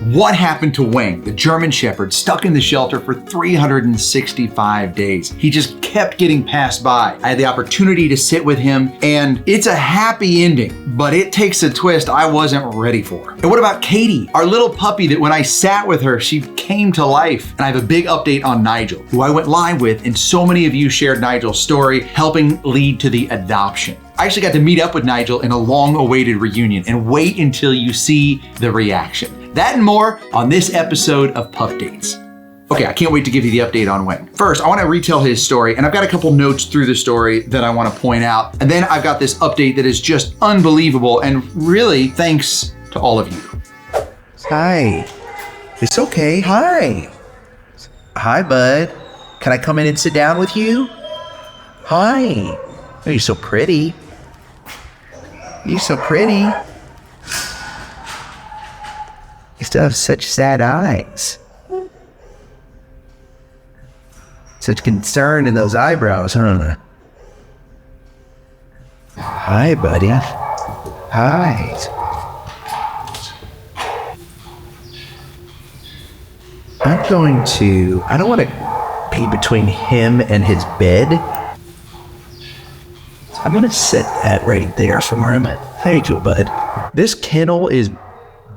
What happened to Wang, the German Shepherd, stuck in the shelter for 365 days? He just kept getting passed by. I had the opportunity to sit with him, and it's a happy ending, but it takes a twist I wasn't ready for. And what about Katie, our little puppy that when I sat with her, she came to life? And I have a big update on Nigel, who I went live with, and so many of you shared Nigel's story, helping lead to the adoption. I actually got to meet up with Nigel in a long-awaited reunion, and wait until you see the reaction. That and more on this episode of Pupdates. Okay, I can't wait to give you the update on Wang. First, I want to retell his story, and I've got a couple notes through the story that I want to point out. And then I've got this update that is just unbelievable, and really thanks to all of you. Hi. It's okay. Hi. Hi, bud. Can I come in and sit down with you? Hi. Oh, you're so pretty. You're so pretty. You still have such sad eyes. Such concern in those eyebrows, huh? Hi, buddy. Hi. I don't want to be between him and his bed. I'm going to set that right there for him. There you go, bud. This kennel is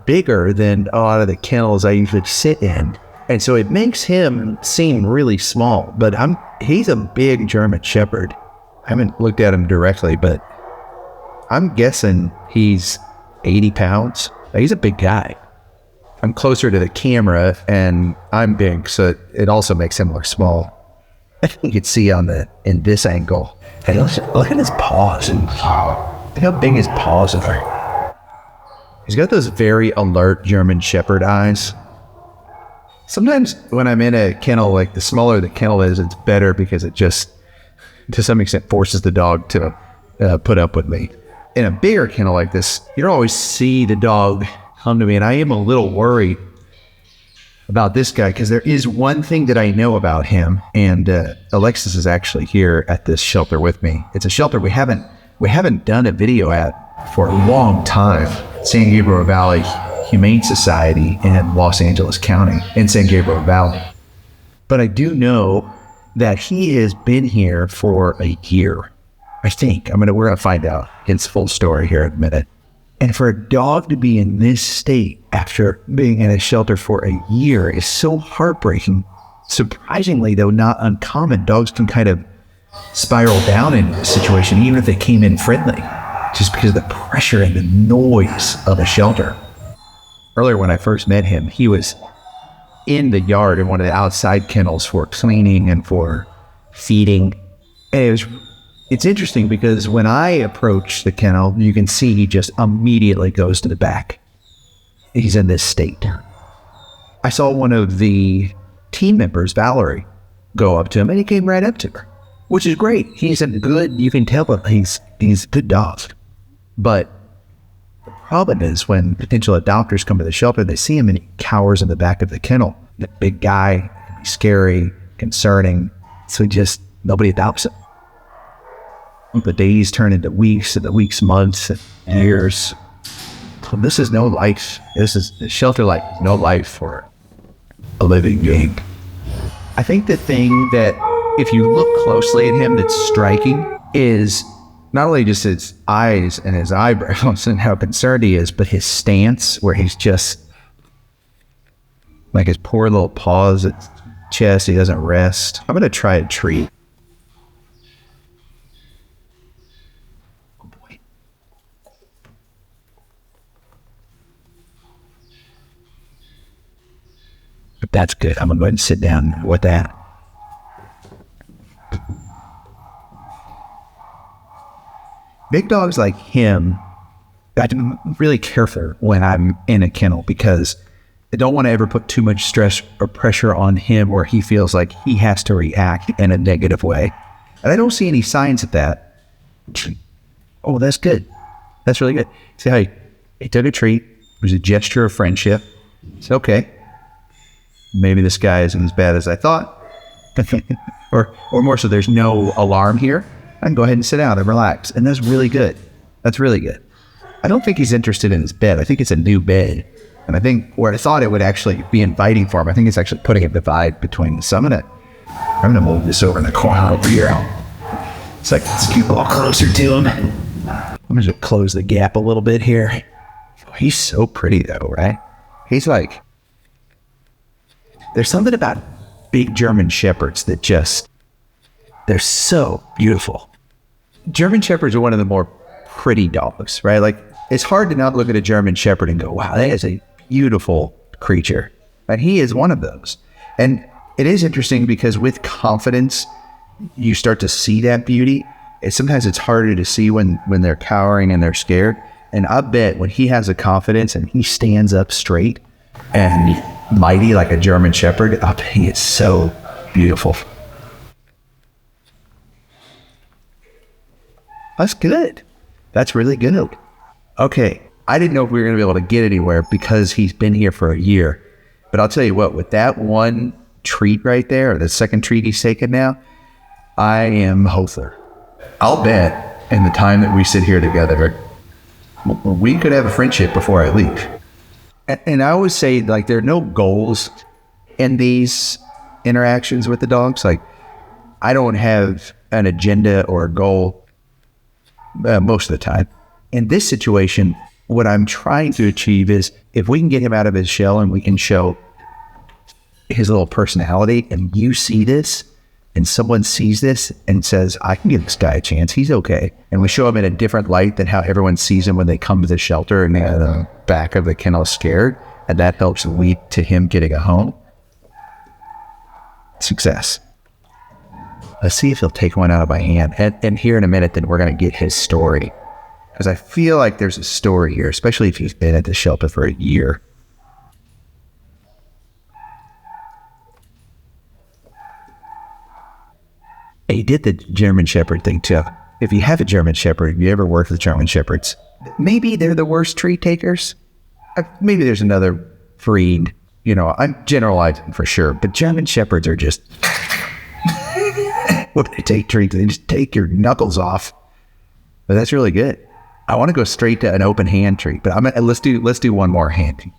bigger than a lot of the kennels I usually sit in. And so it makes him seem really small, but he's a big German Shepherd. I haven't looked at him directly, but I'm guessing he's 80 pounds. He's a big guy. I'm closer to the camera and I'm big, so it also makes him look small. You can see in this angle. Hey, look at his paws. Look how big his paws are. He's got those very alert German Shepherd eyes. Sometimes when I'm in a kennel, like the smaller the kennel is, it's better because it just, to some extent, forces the dog to put up with me. In a bigger kennel like this, you don't always see the dog come to me, and I am a little worried about this guy because there is one thing that I know about him, and Alexis is actually here at this shelter with me. It's a shelter we haven't done a video at for a long time. San Gabriel Valley Humane Society in Los Angeles County in San Gabriel Valley. But I do know that he has been here for a year. I think. We're gonna find out his full story here in a minute. And for a dog to be in this state after being in a shelter for a year is so heartbreaking. Surprisingly, though not uncommon, dogs can kind of spiral down in a situation, even if they came in friendly, just because of the pressure and the noise of a shelter. Earlier when I first met him, he was in the yard in one of the outside kennels for cleaning and for feeding. And it's interesting because when I approach the kennel, you can see he just immediately goes to the back. He's in this state. I saw one of the team members, Valerie, go up to him, and he came right up to her, which is great. He's a good, you can tell that he's a good dog. But the problem is when potential adopters come to the shelter, they see him and he cowers in the back of the kennel. The big guy, can be scary, concerning, so nobody adopts him. The days turn into weeks, and the weeks months, and years. So this is no life. This is a shelter like no life for a living being. I think the thing that, if you look closely at him, that's striking is not only just his eyes and his eyebrows and how concerned he is, but his stance, where he's just like his poor little paws at his chest. He doesn't rest. I'm going to try a treat. Oh boy. But that's good. I'm going to go ahead and sit down with that. Big dogs like him, I'm really careful when I'm in a kennel because I don't want to ever put too much stress or pressure on him where he feels like he has to react in a negative way. And I don't see any signs of that. Oh, that's good. That's really good. See how he took a treat. It was a gesture of friendship. It's okay. Maybe this guy isn't as bad as I thought. or more so, there's no alarm here. I can go ahead and sit down and relax. And that's really good. That's really good. I don't think he's interested in his bed. I think it's a new bed. And I think where I thought it would actually be inviting for him, I think it's actually putting a divide between some of it. I'm going to move this over in the corner over here. So I can scoop a little closer to him. I'm going to close the gap a little bit here. Oh, he's so pretty though, right? He's like, there's something about big German Shepherds that just, they're so beautiful. German Shepherds are one of the more pretty dogs, right? Like, it's hard to not look at a German Shepherd and go, wow, that is a beautiful creature. And he is one of those. And it is interesting because with confidence, you start to see that beauty. And sometimes it's harder to see when they're cowering and they're scared. And I bet when he has a confidence and he stands up straight and mighty like a German Shepherd, I bet he is so beautiful. That's good. That's really good. Okay, I didn't know if we were going to be able to get anywhere because he's been here for a year. But I'll tell you what, with that one treat right there, or the second treat he's taken now, I am hopeful. I'll bet in the time that we sit here together, we could have a friendship before I leave. And I always say, like, there are no goals in these interactions with the dogs. Like, I don't have an agenda or a goal most of the time. In this situation, what I'm trying to achieve is if we can get him out of his shell and we can show his little personality, and you see this and someone sees this and says, I can give this guy a chance, he's okay. And we show him in a different light than how everyone sees him when they come to the shelter and they're in the back of the kennel scared. And that helps lead to him getting a home. Success. Let's see if he'll take one out of my hand. And here in a minute, then we're going to get his story. Because I feel like there's a story here, especially if he's been at the shelter for a year. He did the German Shepherd thing too. If you have a German Shepherd, if you ever work with German Shepherds, maybe they're the worst treat takers. Maybe there's another breed. You know, I'm generalizing for sure, but German Shepherds are just, when they take treats, they just take your knuckles off. But that's really good. I want to go straight to an open hand treat, but let's do one more hand.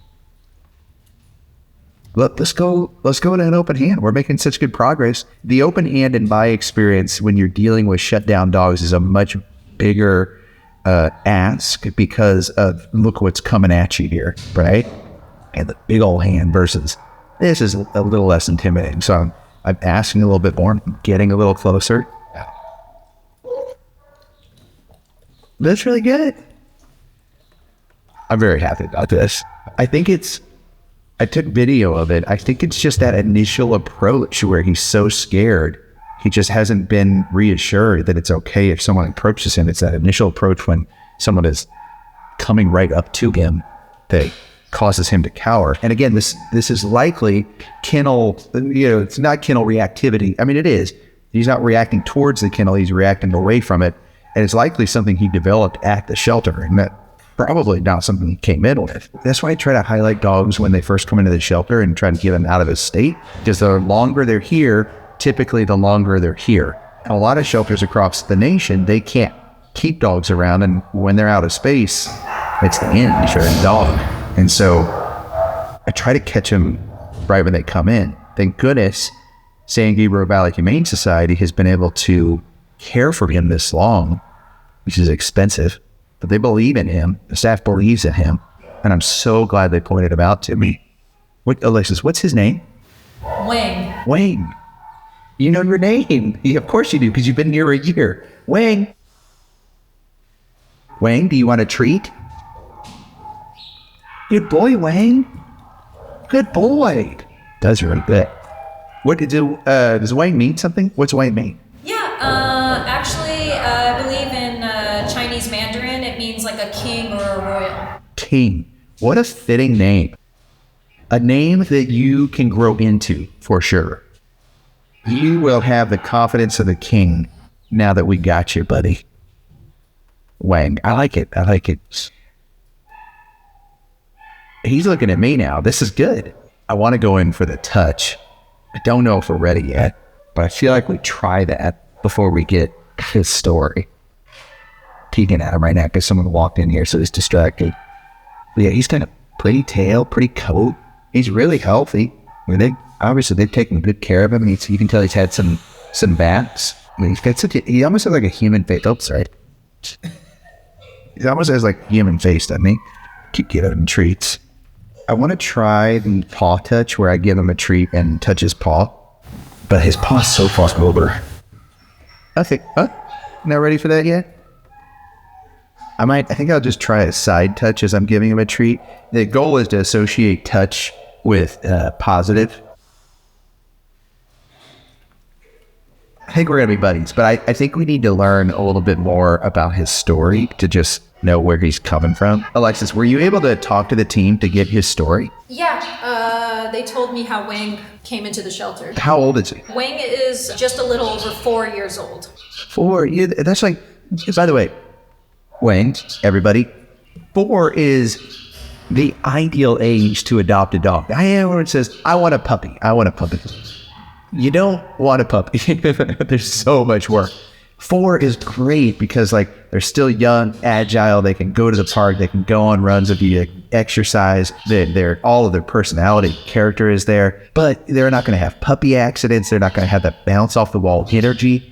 Let's go to an open hand. We're making such good progress. The open hand, in my experience, when you're dealing with shutdown dogs, is a much bigger ask because of look what's coming at you here, right? And the big old hand versus this is a little less intimidating. So I'm asking a little bit more, getting a little closer. That's really good. I'm very happy about this. I took video of it. I think it's just that initial approach where he's so scared. He just hasn't been reassured that it's okay if someone approaches him. It's that initial approach when someone is coming right up to him that causes him to cower. And again, this is likely kennel, it's not kennel reactivity. I mean, it is. He's not reacting towards the kennel. He's reacting away from it. And it's likely something he developed at the shelter, and that probably not something he came in with. That's why I try to highlight dogs when they first come into the shelter and try to get them out of his state, because the longer they're here, typically the longer they're here. And a lot of shelters across the nation, they can't keep dogs around, and when they're out of space, it's the end for the dog. And so I try to catch them right when they come in. Thank goodness San Gabriel Valley Humane Society has been able to care for him this long, which is expensive, but they believe in him. The staff believes in him, and I'm so glad they pointed him out to me. Alexis, what's his name? Wang. You know your name. Of course you do, because you've been here a year. Wang, do you want a treat? Good boy, Wang. Good boy. Does really good. What does Wang mean something? What's Wang mean? Actually, I believe in Chinese Mandarin, it means like a king or a royal. King. What a fitting name. A name that you can grow into, for sure. You will have the confidence of a king now that we got you, buddy. Wang. I like it. He's looking at me now. This is good. I want to go in for the touch. I don't know if we're ready yet, but I feel like we try that before we get his story. Peeking at him right now because someone walked in here, so he's distracted. But yeah, he's kind of pretty tail, pretty coat. He's really healthy. I mean, they've taken good care of him. You can tell he's had some baths. I mean, he almost has like a human face. Oh, sorry. He almost has like a human face, doesn't he? Keep giving him treats. I want to try the paw touch where I give him a treat and touch his paw, but his paw's so far over. I think, not ready for that yet? I think I'll just try a side touch as I'm giving him a treat. The goal is to associate touch with positive. I think we're going to be buddies, but I think we need to learn a little bit more about his story to just know where he's coming from. Alexis, were you able to talk to the team to get his story? Yeah, they told me how Wang came into the shelter. How old is he? Wang is just a little over 4 years old. 4? Yeah, that's like, by the way, Wang, everybody, 4 is the ideal age to adopt a dog. Everyone says, I want a puppy. You don't want a puppy. There's so much work. 4 is great because like they're still young, agile. They can go to the park. They can go on runs with you, exercise. They're all of their personality, character is there, but they're not going to have puppy accidents. They're not going to have that bounce off the wall energy.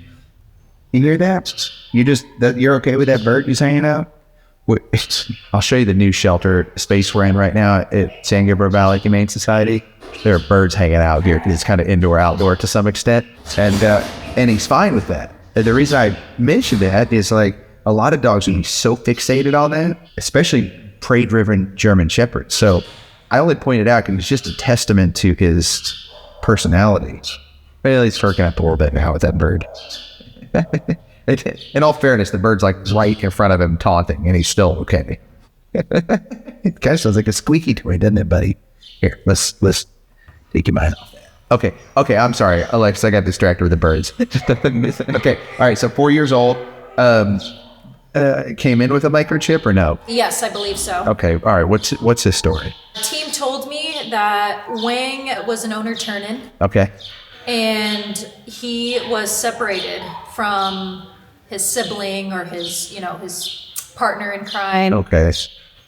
You hear that? You're okay with that bird just hanging out? I'll show you the new shelter space we're in right now at San Gabriel Valley Humane Society. There are birds hanging out here. It's kind of indoor-outdoor to some extent, and he's fine with that. And the reason I mentioned that is like a lot of dogs would be so fixated on that, especially prey-driven German Shepherds. So I only pointed out because it's just a testament to his personality. Well, he's perking up a little bit now with that bird. In all fairness, the bird's like right in front of him taunting, and he's still okay. It kind of sounds like a squeaky toy, doesn't it, buddy? Here, let's take your mind off that. Okay, I'm sorry, Alex, I got distracted with the birds. Okay, all right, so 4 years old, came in with a microchip or no? Yes, I believe so. Okay, all right, what's his story? The team told me that Wang was an owner turn-in. Okay. And he was separated from his sibling or his partner in crime. Okay.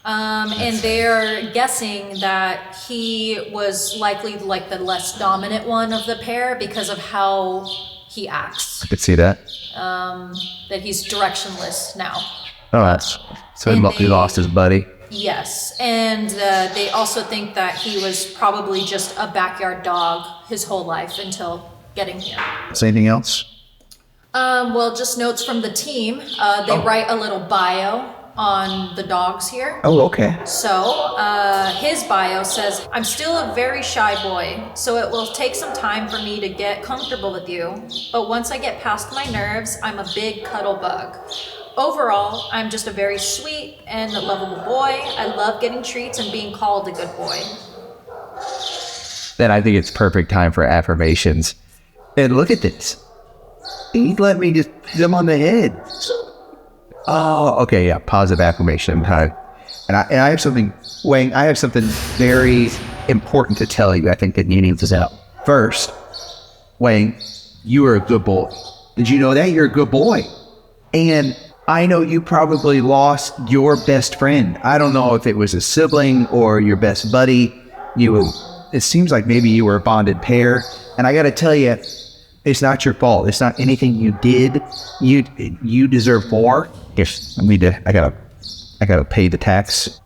And they're guessing that he was likely like the less dominant one of the pair because of how he acts. I could see that. That he's directionless now. All right. So he lost his buddy. Yes, and they also think that he was probably just a backyard dog his whole life until getting here. Is anything else? Well, just notes from the team. They write a little bio on the dogs here. Oh, okay. So his bio says, I'm still a very shy boy, so it will take some time for me to get comfortable with you. But once I get past my nerves, I'm a big cuddle bug. Overall, I'm just a very sweet and lovable boy. I love getting treats and being called a good boy. Then I think it's perfect time for affirmations. And look at this. He let me just hit him on the head. Oh, okay, yeah, positive affirmation time. And I have something, Wang, I have something very important to tell you. I think that you need to know. First, Wang, you are a good boy. Did you know that? You're a good boy. And I know you probably lost your best friend. I don't know if it was a sibling or your best buddy. It seems like maybe you were a bonded pair. And I got to tell you, it's not your fault. It's not anything you did. You deserve more. I gotta pay the tax.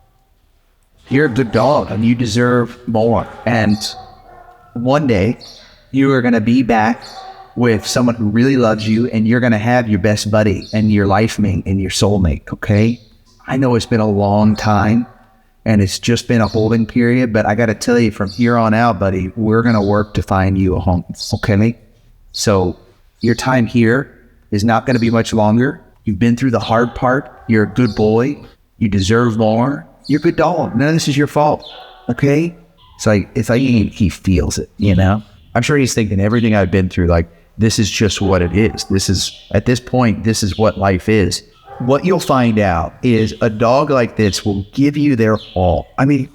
You're a good dog and you deserve more. And one day you are gonna be back with someone who really loves you, and you're gonna have your best buddy and your life mate and your soulmate, okay? I know it's been a long time and it's just been a holding period, but I gotta tell you, from here on out, buddy, we're gonna work to find you a home, okay? So your time here is not gonna be much longer. You've been through the hard part. You're a good boy. You deserve more. You're a good dog. None of this is your fault, okay? It's like he feels it, you know? I'm sure he's thinking everything I've been through, like, this is just what it is. At this point, this is what life is. What you'll find out is a dog like this will give you their all. I mean,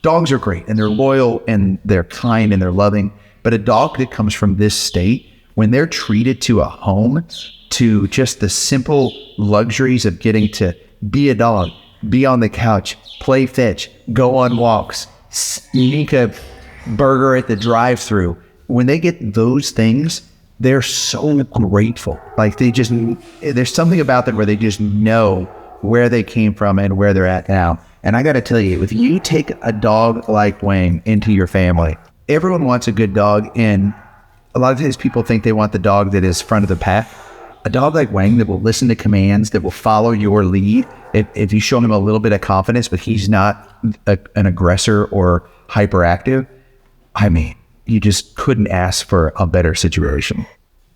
dogs are great, and they're loyal, and they're kind, and they're loving. But a dog that comes from this state, when they're treated to a home, to just the simple luxuries of getting to be a dog, be on the couch, play fetch, go on walks, sneak a burger at the drive-thru. When they get those things, they're so grateful. Like there's something about them where they just know where they came from and where they're at now. And I got to tell you, if you take a dog like Wang into your family, everyone wants a good dog. And a lot of times people think they want the dog that is front of the pack. A dog like Wang that will listen to commands, that will follow your lead. If you show him a little bit of confidence, but he's not an aggressor or hyperactive, I mean, you just couldn't ask for a better situation.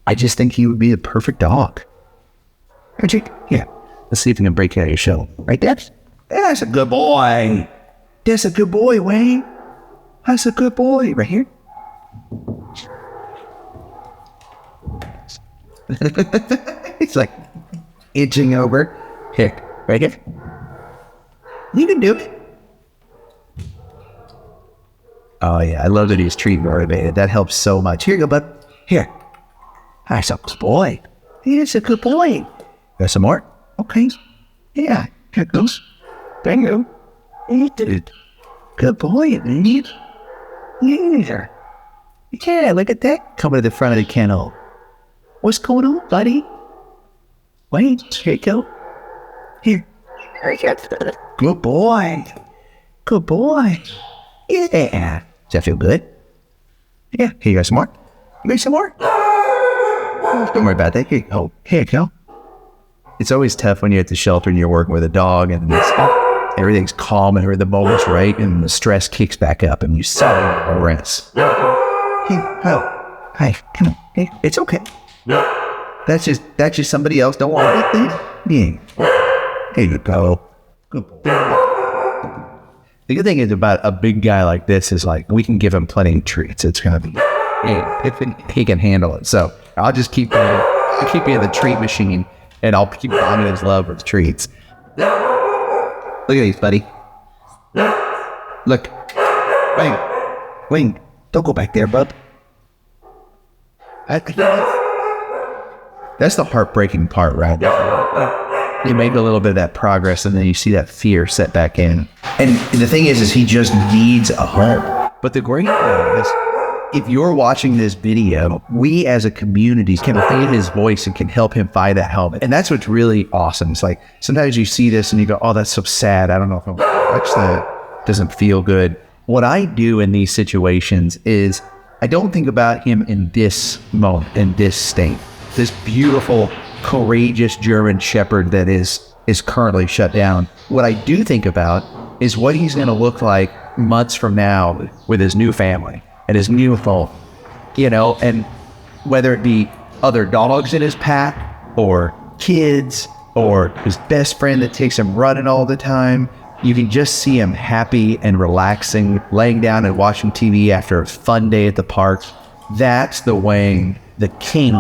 I just think he would be a perfect dog. Yeah. Let's see if we can break out your shell. Right there? That's a good boy. That's a good boy, Wang. That's a good boy. Right here. It's like inching over. Here. Right here. You can do it. Oh, yeah. I love that he's treat motivated. That helps so much. Here you go, bud. Here. That's a good boy. He's a good boy. Got some more? Okay. Yeah. Here it goes. There you go. You did it. Good boy, man. Yeah. Yeah, look at that. Coming to the front of the kennel. What's going on, buddy? Wait, here you go. Here. There you go. Good boy. Good boy. Yeah. Does that feel good? Yeah. Here you go, some more. You got some more? Don't worry about that. Here you go. Here you go. It's always tough when you're at the shelter and you're working with a dog and everything's calm and the moment's right and the stress kicks back up and you settle and rest. Hey, oh, hi, come on. Hey, it's okay. That's just somebody else. Don't worry about that. Yeah. Here you go. Good boy. The good thing is about a big guy like this is like we can give him plenty of treats. It's gonna be, he can handle it. So I'll just keep being the treat machine. And I'll keep on his love with treats. Look at these, buddy. Look. Wang. Don't go back there, bud. That's the heartbreaking part, right? You make a little bit of that progress, and then you see that fear set back in. And the thing is he just needs a home. But the great thing is, if you're watching this video, we as a community can hear his voice and can help him find that helmet. And that's what's really awesome. It's like, sometimes you see this and you go, oh, that's so sad. I don't know if I'll watch that. Doesn't feel good. What I do in these situations is I don't think about him in this moment, in this state. This beautiful, courageous German Shepherd that is currently shut down. What I do think about is what he's going to look like months from now with his new family. And his new home, and whether it be other dogs in his pack or kids or his best friend that takes him running all the time, you can just see him happy and relaxing, laying down and watching TV after a fun day at the park. That's the Wang, the king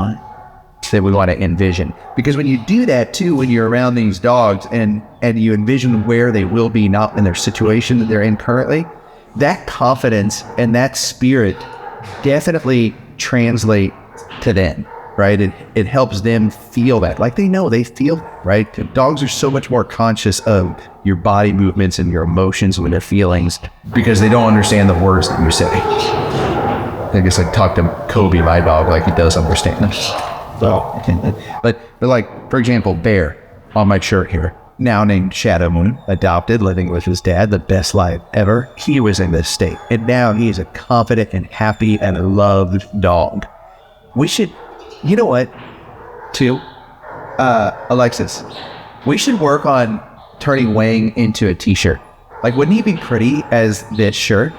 that we want to envision. Because when you do that too, when you're around these dogs and you envision where they will be, not in their situation that they're in currently, that confidence and that spirit definitely translate to them, right? It helps them feel that. Like they feel, right? Dogs are so much more conscious of your body movements and your emotions and their feelings because they don't understand the words that you say. I guess I talk to Kobe, my dog, like he does understand them. So, but like, for example, Bear on my shirt here. Now named Shadow Moon, adopted, living with his dad, the best life ever. He was in this state. And now he is a confident and happy and loved dog. We should, you know what, too? Alexis, we should work on turning Wang into a t-shirt. Like, wouldn't he be pretty as this shirt?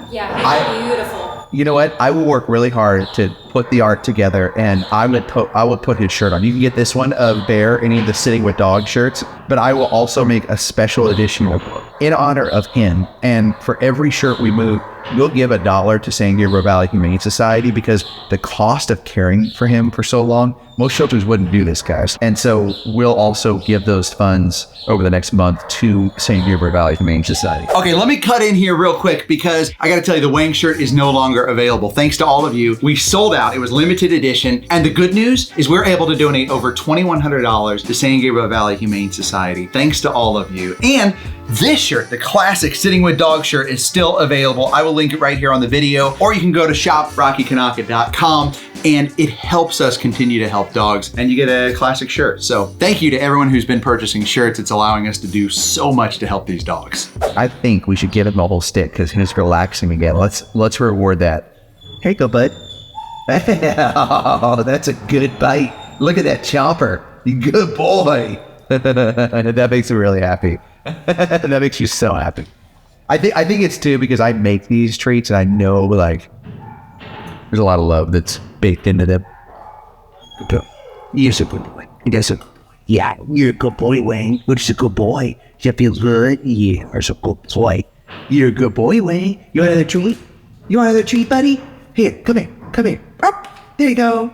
Yeah, he's beautiful. You know what? I will work really hard to put the art together, and I will put his shirt on. You can get this one of Bear, any of the Sitting with Dog shirts, but I will also make a special edition of in honor of him. And for every shirt we move, we'll give $1 to San Gabriel Valley Humane Society, because the cost of caring for him for so long, most shelters wouldn't do this, guys. And so we'll also give those funds over the next month to San Gabriel Valley Humane Society. Okay, let me cut in here real quick, because I gotta tell you, the Wang shirt is no longer available. Thanks to all of you. We sold out. It was limited edition. And the good news is we're able to donate over $2,100 to San Gabriel Valley Humane Society. Thanks to all of you. And this shirt, the classic Sitting with Dog shirt, is still available. I will link it right here on the video, or you can go to shop.rockykanaka.com, and it helps us continue to help dogs, and you get a classic shirt. So thank you to everyone who's been purchasing shirts. It's allowing us to do so much to help these dogs. I think we should give him a whole stick because he's relaxing again. Let's reward that. Here you go, bud. Oh, that's a good bite. Look at that chomper. You good boy. That makes me really happy. That makes you so happy. I think it's too because I make these treats and I know like there's a lot of love that's baked into them. You're a good boy. That's a, yeah, you're a good boy, Wang. You're just a good boy. You feel good? Yeah, you're a good boy. You're a good boy, Wang. You want another treat? You want another treat, buddy? Here, come here. Come here. Up. There you go.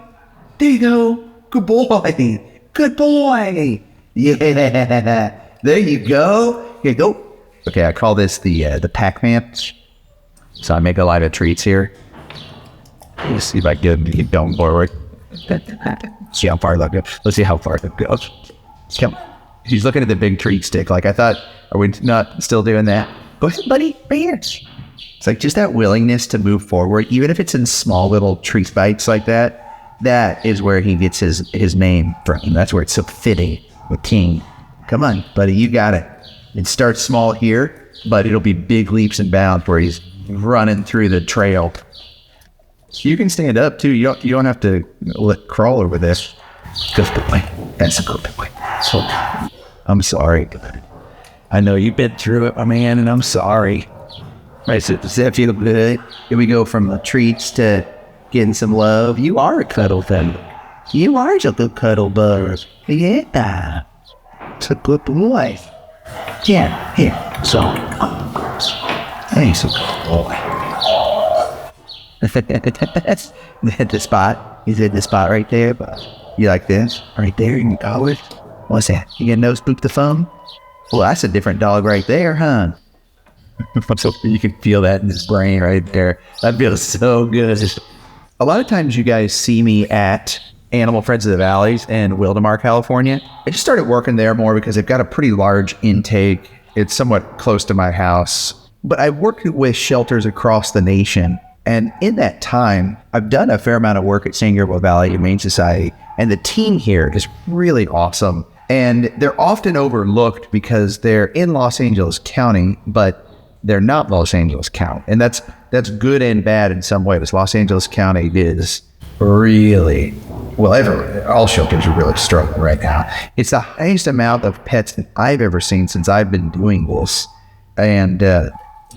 There you go. Good boy. Good boy. Yeah. There you go. Here you go. Okay, I call this the Pac-Man. So I make a lot of treats here. Let's see if I can keep going forward. See how far that goes. Let's see how far that goes. Come on. He's looking at the big treat stick. Like I thought, are we not still doing that? Go ahead, buddy. Right here. It's like just that willingness to move forward, even if it's in small little treat bites like that. That is where he gets his name from. That's where it's so fitting with King. Come on, buddy. You got it. It starts small here, but it'll be big leaps and bounds where he's running through the trail. You can stand up too. You don't have to crawl over this. Good boy. That's a good boy. So, I'm sorry. I know you've been through it, my man, and I'm sorry. Right, so does that feel good? Here we go from the treats to getting some love. You are a cuddle thing. You are a good cuddle bug. Yeah. It's a good boy. Yeah, here. So, he's a good boy. The spot. He's in the spot right there. But you like this? Right there in your collar. What's that? You gonna nose boop the phone? Well, that's a different dog right there, huh? So you can feel that in his brain right there. That feels so good. A lot of times you guys see me at Animal Friends of the Valleys in Wildomar, California. I just started working there more because they've got a pretty large intake. It's somewhat close to my house. But I've worked with shelters across the nation. And in that time, I've done a fair amount of work at San Gabriel Valley Humane Society. And the team here is really awesome. And they're often overlooked because they're in Los Angeles County, but they're not Los Angeles County. And that's good and bad in some ways. Los Angeles County is really, well, all shelters are really struggling right now. It's the highest amount of pets that I've ever seen since I've been doing this. And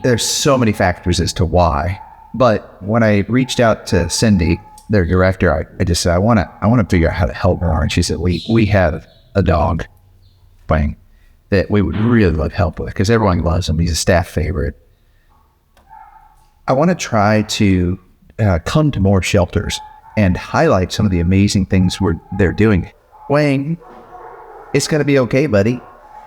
there's so many factors as to why. But when I reached out to Cindy, their director, I just said, I want to figure out how to help her. And she said, we have a dog, Wang, that we would really love help with because everyone loves him. He's a staff favorite. I want to try to come to more shelters and highlight some of the amazing things they're doing. Wang, it's going to be okay, buddy.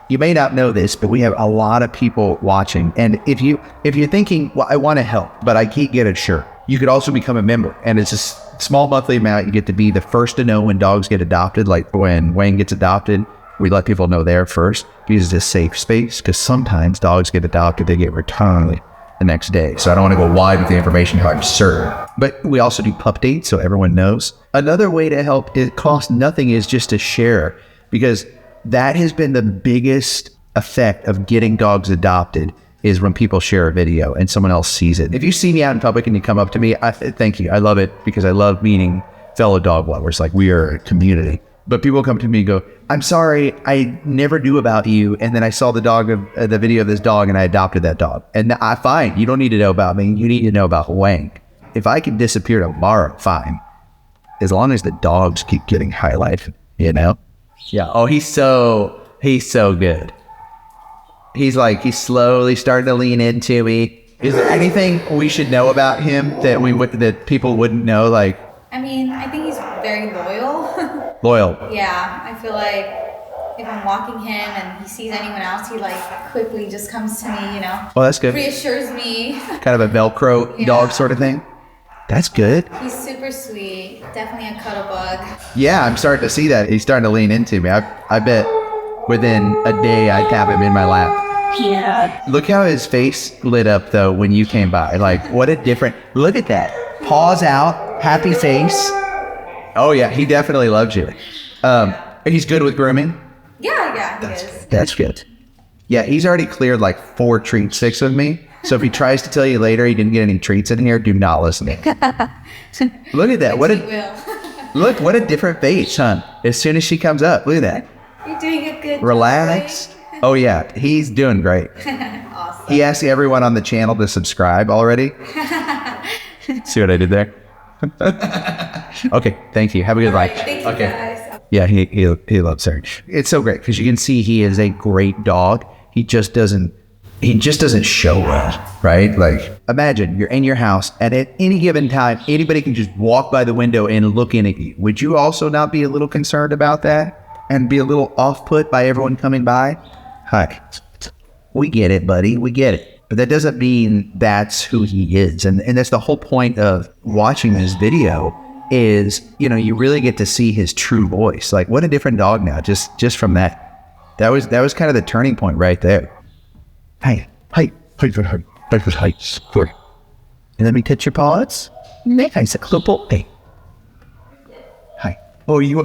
You may not know this, but we have a lot of people watching. And if you're thinking, well, I want to help, but I can't get a shirt, you could also become a member. And it's a small monthly amount. You get to be the first to know when dogs get adopted. Like when Wang gets adopted, we let people know there first because it's a safe space. Because sometimes dogs get adopted, they get returned the next day. So I don't want to go wide with the information how I'm certain. But we also do pup dates so everyone knows. Another way to help, it costs nothing, is just to share, because that has been the biggest effect of getting dogs adopted is when people share a video and someone else sees it. If you see me out in public and you come up to me, thank you. I love it because I love meeting fellow dog lovers. Like, we are a community. But people come to me and go, I'm sorry, I never knew about you. And then I saw the video of this dog and I adopted that dog. And fine, you don't need to know about me. You need to know about Wang. If I could disappear tomorrow, fine. As long as the dogs keep getting highlighted, you know? Yeah. Oh, he's so good. He's slowly starting to lean into me. Is there anything we should know about him that people wouldn't know? Like, I mean, I think he's very loyal. Loyal. Yeah, I feel like if I'm walking him and he sees anyone else, he quickly just comes to me, Oh, that's good. reassures me. Kind of a Velcro dog sort of thing. That's good. He's super sweet. Definitely a cuddle bug. Yeah, I'm starting to see that. He's starting to lean into me. I bet within a day I'd have him in my lap. Yeah. Look how his face lit up though when you came by. What a different, look at that. Paws out, happy face. Oh yeah, he definitely loves you. He's good with grooming? Yeah, he is. That's good. Yeah, he's already cleared 4 treat sticks with me. So if he tries to tell you later he didn't get any treats in here, do not listen. Look at that. What a different face, huh? As soon as she comes up, look at that. You're doing a good job. Relaxed. Oh yeah, he's doing great. Awesome. He asked everyone on the channel to subscribe already. See what I did there? Okay, thank you. Have a good night. Thank you guys. Yeah, he loves her. It's so great because you can see he is a great dog. He just doesn't show well, right? Imagine you're in your house and at any given time, anybody can just walk by the window and look in at you. Would you also not be a little concerned about that and be a little off-put by everyone coming by? Hi. We get it, buddy. We get it. But that doesn't mean that's who he is. And that's the whole point of watching this video is, you really get to see his true voice. What a different dog now, just from that. That was kind of the turning point right there. Hey, and let me touch your paws. Nice, hey. Hi. Oh, you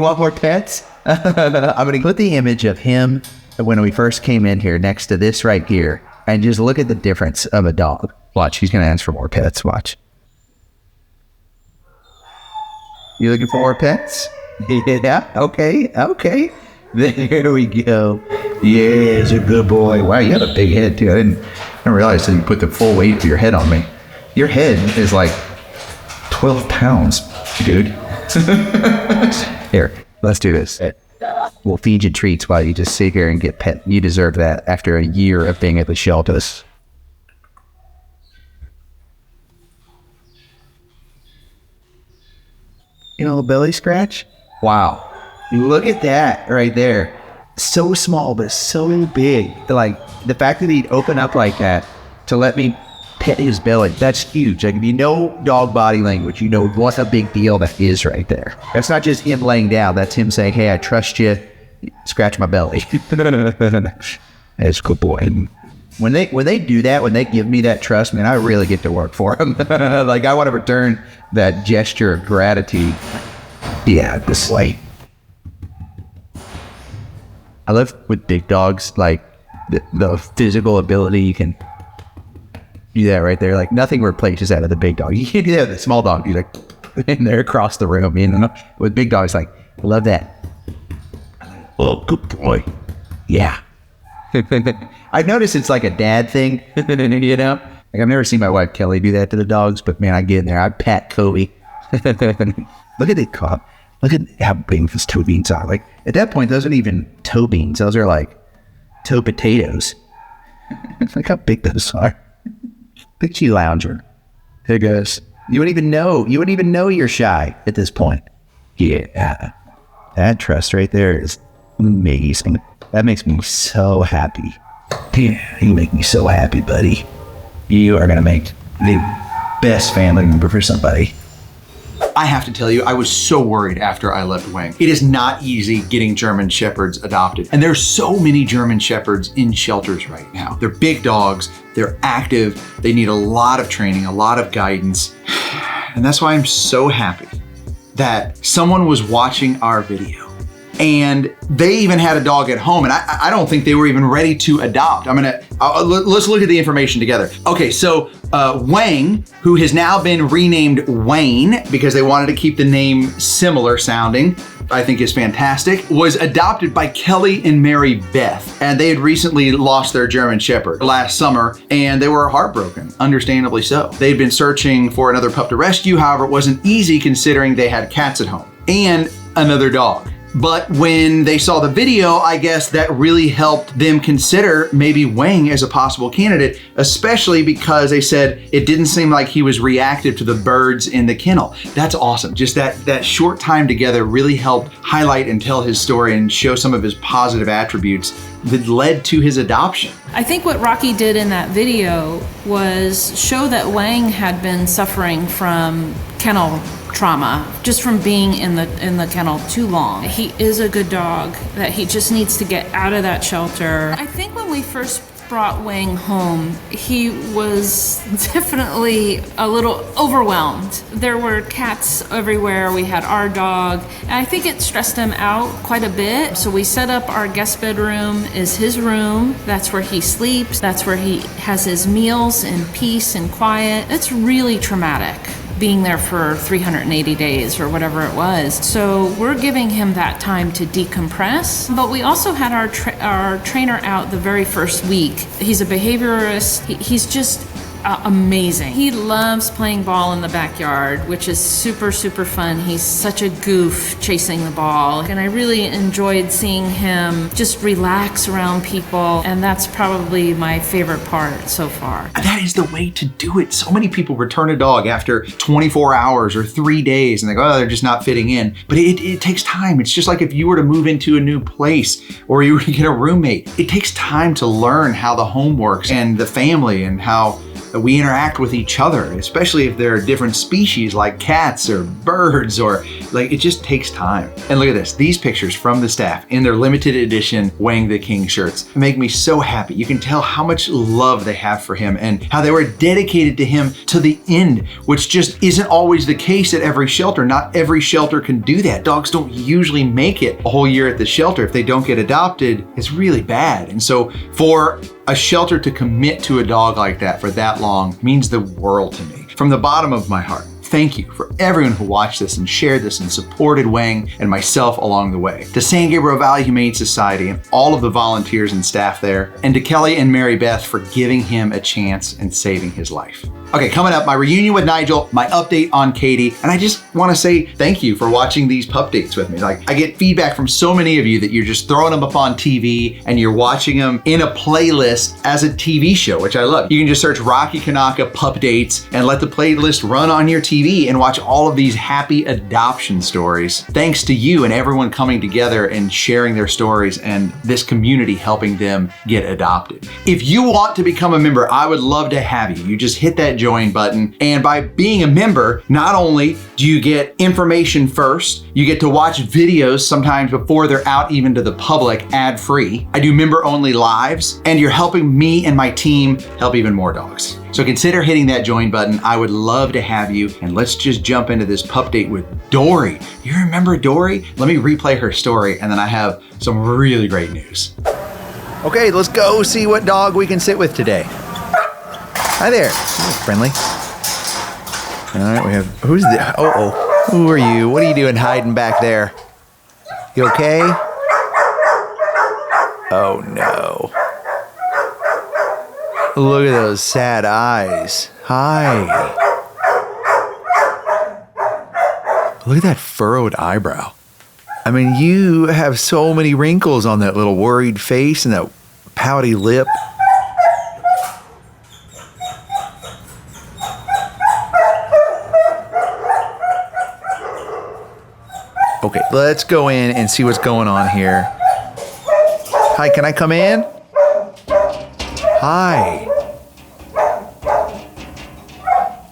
want more pets? I'm gonna put the image of him when we first came in here next to this right here, and just look at the difference of a dog. Watch, he's gonna ask for more pets. Watch. You looking for more pets? Yeah. Okay. There we go. Yeah, he's a good boy. Wow, you have a big head too. I didn't realize that you put the full weight of your head on me. Your head is 12 pounds, dude. Here, let's do this. We'll feed you treats while you just sit here and get pet. You deserve that after a year of being at the shelters. A belly scratch? Wow. Look at that right there. So small, but so big. The fact that he'd open up like that to let me pet his belly, that's huge. If you know dog body language, you know what a big deal that is right there. That's not just him laying down. That's him saying, hey, I trust you. Scratch my belly. That's a good boy. When they do that, when they give me that trust, man, I really get to work for them. I want to return that gesture of gratitude. Yeah, this way. I love with big dogs, the physical ability you can do that right there. Nothing replaces that with a big dog. You can't do that with a small dog. You're in there across the room, With big dogs, I love that. Oh, good boy. Yeah. I've noticed it's a dad thing, I've never seen my wife Kelly do that to the dogs, but man, I get in there. I pat Kobe. Look at the cop. Look at how big those toe beans are. At that point, those aren't even toe beans. Those are toe potatoes. Look how big those are. Picture lounger. Hey guys. You wouldn't even know you're shy at this point. Yeah. That trust right there is amazing. That makes me so happy. Yeah, you make me so happy, buddy. You are going to make the best family member for somebody. I have to tell you, I was so worried after I left Wang. It is not easy getting German Shepherds adopted. And there's so many German Shepherds in shelters right now. They're big dogs, they're active, they need a lot of training, a lot of guidance. And that's why I'm so happy that someone was watching our video and they even had a dog at home, and I don't think they were even ready to adopt. Let's look at the information together. Okay, so Wang, who has now been renamed Wayne because they wanted to keep the name similar sounding, I think is fantastic, was adopted by Kelly and Mary Beth. And they had recently lost their German Shepherd last summer, and they were heartbroken, understandably so. They'd been searching for another pup to rescue, however, it wasn't easy considering they had cats at home and another dog. But when they saw the video, I guess that really helped them consider maybe Wang as a possible candidate, especially because they said it didn't seem like he was reactive to the birds in the kennel. That's awesome. Just that short time together really helped highlight and tell his story and show some of his positive attributes that led to his adoption. I think what Rocky did in that video was show that Wang had been suffering from kennel trauma just from being in the kennel too long. He is a good dog, that he just needs to get out of that shelter. I think when we first brought Wang home, he was definitely a little overwhelmed. There were cats everywhere. We had our dog, and I think it stressed him out quite a bit. So we set up our guest bedroom is his room. That's where he sleeps. That's where he has his meals in peace and quiet. It's really traumatic being there for 380 days or whatever it was. So we're giving him that time to decompress. But we also had our trainer out the very first week. He's a behaviorist. He's just amazing. He loves playing ball in the backyard, which is super, super fun. He's such a goof chasing the ball. And I really enjoyed seeing him just relax around people. And that's probably my favorite part so far. That is the way to do it. So many people return a dog after 24 hours or 3 days and they go, oh, they're just not fitting in. But it takes time. It's just like if you were to move into a new place or you were to get a roommate. It takes time to learn how the home works and the family and how we interact with each other, especially if there are different species like cats or birds, or like, it just takes time. And look at this, these pictures from the staff in their limited edition Wang the King shirts make me so happy. You can tell how much love they have for him and how they were dedicated to him to the end, which just isn't always the case at every shelter. Not every shelter can do that. Dogs don't usually make it a whole year at the shelter. If they don't get adopted, it's really bad. And so for a shelter to commit to a dog like that for that long means the world to me. From the bottom of my heart, thank you for everyone who watched this and shared this and supported Wang and myself along the way. To San Gabriel Valley Humane Society and all of the volunteers and staff there, and to Kelly and Mary Beth for giving him a chance and saving his life. Okay, coming up, my reunion with Nigel, my update on Katie, and I just want to say thank you for watching these pup dates with me. Like, I get feedback from so many of you that you're just throwing them up on TV and you're watching them in a playlist as a TV show, which I love. You can just search Rocky Kanaka pup dates and let the playlist run on your TV and watch all of these happy adoption stories. Thanks to you and everyone coming together and sharing their stories and this community helping them get adopted. If you want to become a member, I would love to have you. You just hit that join button, and by being a member, not only do you get information first, you get to watch videos sometimes before they're out even to the public ad-free. I do member-only lives, and you're helping me and my team help even more dogs. So consider hitting that join button. I would love to have you, and let's just jump into this pup date with Dory. You remember Dory? Let me replay her story, and then I have some really great news. Okay, let's go see what dog we can sit with today. Hi there. Friendly. All right, we have, who's the, who are you? What are you doing hiding back there? You okay? Oh no. Look at those sad eyes. Hi. Look at that furrowed eyebrow. I mean, you have so many wrinkles on that little worried face and that pouty lip. Okay, let's go in and see what's going on here. Hi, can I come in? Hi.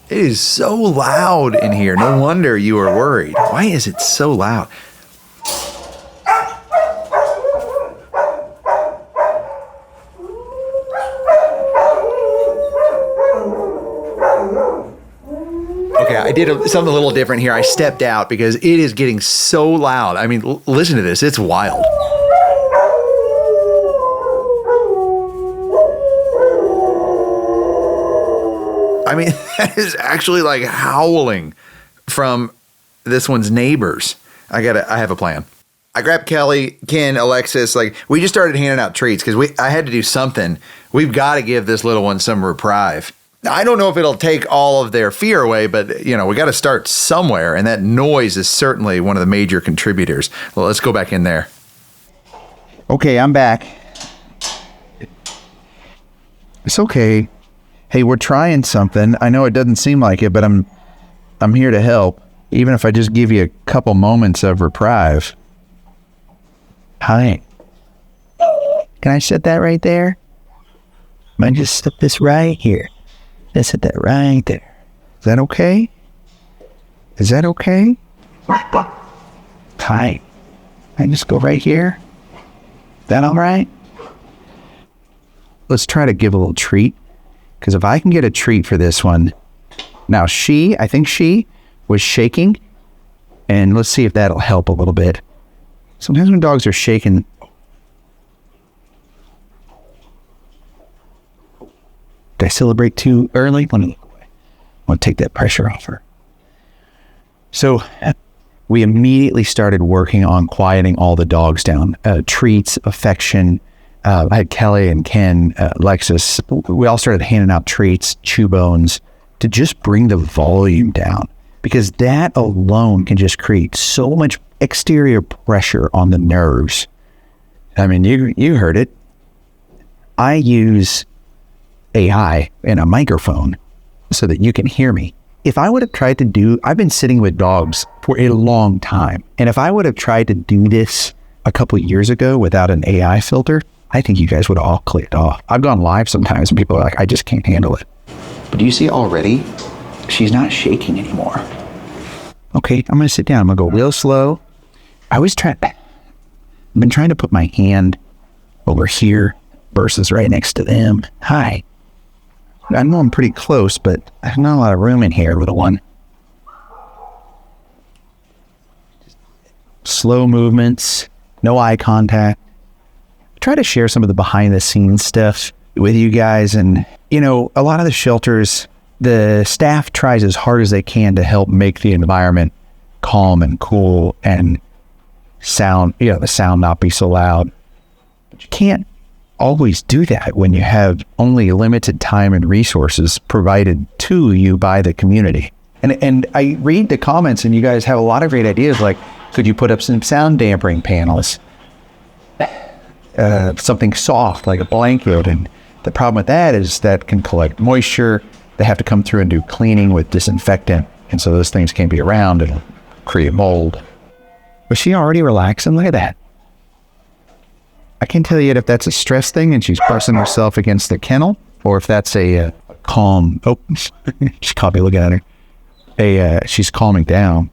It is so loud in here. No wonder you were worried. Why is it so loud? Okay, I did something a little different here. I stepped out because it is getting so loud. I mean, listen to this. It's wild. I mean, that is actually like howling from this one's neighbors. I have a plan. I grabbed Kelly, Ken, Alexis. Like, we just started handing out treats because I had to do something. We've got to give this little one some reprieve. I don't know if it'll take all of their fear away, but you know, we got to start somewhere, and that noise is certainly one of the major contributors. Well, let's go back in there. Okay, I'm back. It's okay. Hey, we're trying something. I know it doesn't seem like it, but I'm here to help, even if I just give you a couple moments of reprieve. Hi. Can I set that right there? I just set this right here. Let's set that right there. Is that okay? Is that okay? Hi. I just go right here. Is that all right? Let's try to give a little treat. Because if I can get a treat for this one. Now I think she was shaking. And let's see if that'll help a little bit. Sometimes when dogs are shaking. Did I celebrate too early? Let me look away. I want to take that pressure off her. So we immediately started working on quieting all the dogs down. Treats, affection. I had Kelly and Ken, Lexus. We all started handing out treats, chew bones, to just bring the volume down. Because that alone can just create so much exterior pressure on the nerves. I mean, you heard it. I use AI and a microphone so that you can hear me. If I would have tried to I've been sitting with dogs for a long time. And if I would have tried to do this a couple of years ago without an AI filter, I think you guys would have all clicked off. I've gone live sometimes and people are like, I just can't handle it. But do you see already? She's not shaking anymore. Okay, I'm going to sit down. I'm going to go real slow. I've been trying to put my hand over here versus right next to them. Hi. I know I'm pretty close, but there's not a lot of room in here, little one. Slow movements, no eye contact. Try to share some of the behind the scenes stuff with you guys. And, you know, a lot of the shelters, the staff tries as hard as they can to help make the environment calm and cool and the sound not be so loud. But you can't always do that when you have only limited time and resources provided to you by the community. And I read the comments and you guys have a lot of great ideas, like, could you put up some sound dampening panels? Something soft like a blanket. And the problem with that is that can collect moisture. They have to come through and do cleaning with disinfectant. And so those things can't be around and create mold. Was she already relaxing? Look at that. I can't tell you yet if that's a stress thing and she's pressing herself against the kennel, or if that's a calm. Oh, she caught me looking at her. She's calming down.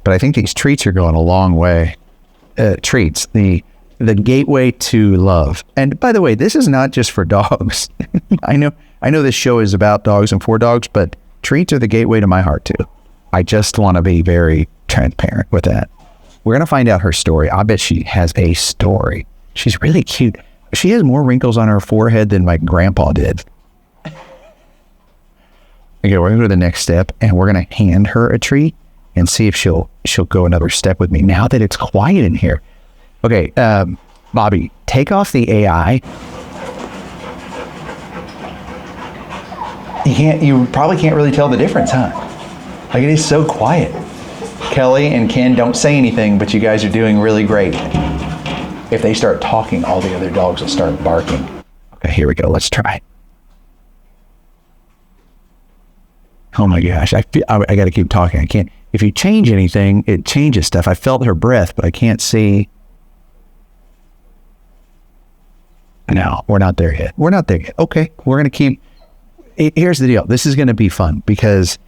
But I think these treats are going a long way. Treats, the gateway to love. And by the way, this is not just for dogs. I know this show is about dogs and for dogs, but treats are the gateway to my heart too. I just want to be very transparent with that. We're going to find out her story. I bet she has a story. She's really cute. She has more wrinkles on her forehead than my grandpa did. Okay, we're going to go to the next step and we're going to hand her a treat and see if she'll go another step with me now that it's quiet in here. Okay, Bobby, take off the AI. You probably can't really tell the difference, huh? Like, it is so quiet. Kelly and Ken don't say anything, but you guys are doing really great. If they start talking, all the other dogs will start barking. Okay, here we go. Let's try. Oh my gosh, I got to keep talking. I can't. If you change anything, it changes stuff. I felt her breath, but I can't see. No, we're not there yet. We're not there yet. Okay, we're going to keep. Here's the deal. This is going to be fun because,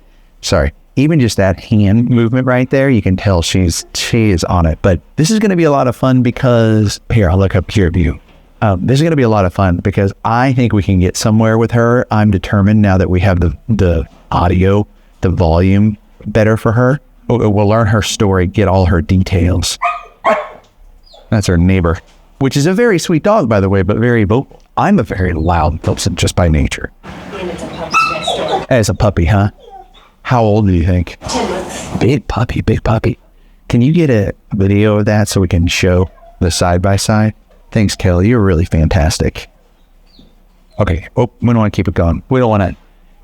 even just that hand movement right there, you can tell she is on it. But this is going to be a lot of fun because, here, I'll look up here view. This is going to be a lot of fun because I think we can get somewhere with her. I'm determined now that we have the audio, the volume better for her. We'll learn her story, get all her details. That's her neighbor, which is a very sweet dog, by the way, but very vocal. I'm a very loud person just by nature. And it's a puppy next door. As a puppy, huh? How old do you think? 10 months. Big puppy. Can you get a video of that so we can show the side-by-side? Thanks, Kelly. You're really fantastic. Okay. Oh, we don't want to keep it going. We don't want to,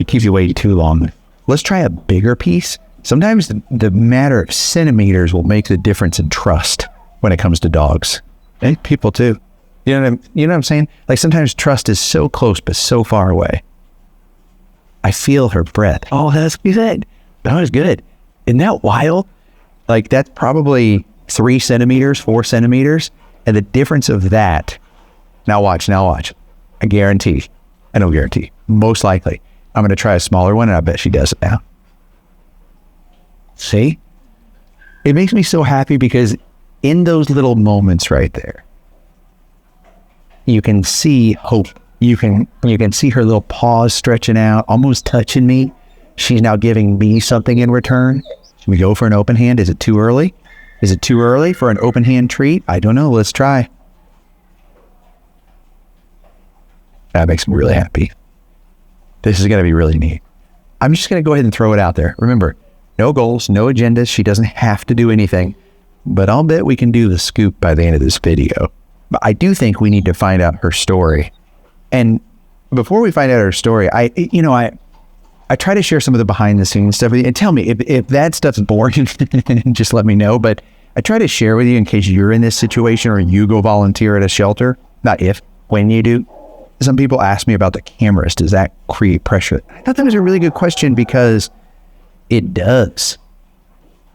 It keeps you waiting too long. Let's try a bigger piece. Sometimes the matter of centimeters will make the difference in trust when it comes to dogs. And people too. You know what I'm saying? Like sometimes trust is so close but so far away. I feel her breath. Oh, that's good. That was good. Isn't that wild? Like that's probably 3 centimeters, 4 centimeters. And the difference of that, now watch. I guarantee, I don't guarantee, most likely, I'm going to try a smaller one and I bet she does it now. See? It makes me so happy because in those little moments right there, you can see hope. You can see her little paws stretching out, almost touching me. She's now giving me something in return. Should we go for an open hand? Is it too early? Is it too early for an open hand treat? I don't know. Let's try. That makes me really happy. This is going to be really neat. I'm just going to go ahead and throw it out there. Remember, no goals, no agendas. She doesn't have to do anything, but I'll bet we can do the scoop by the end of this video. But I do think we need to find out her story. And before we find out her story, I try to share some of the behind the scenes stuff with you. And tell me if that stuff's boring, just let me know. But I try to share with you in case you're in this situation or you go volunteer at a shelter. Not if, when you do. Some people ask me about the cameras. Does that create pressure? I thought that was a really good question because it does.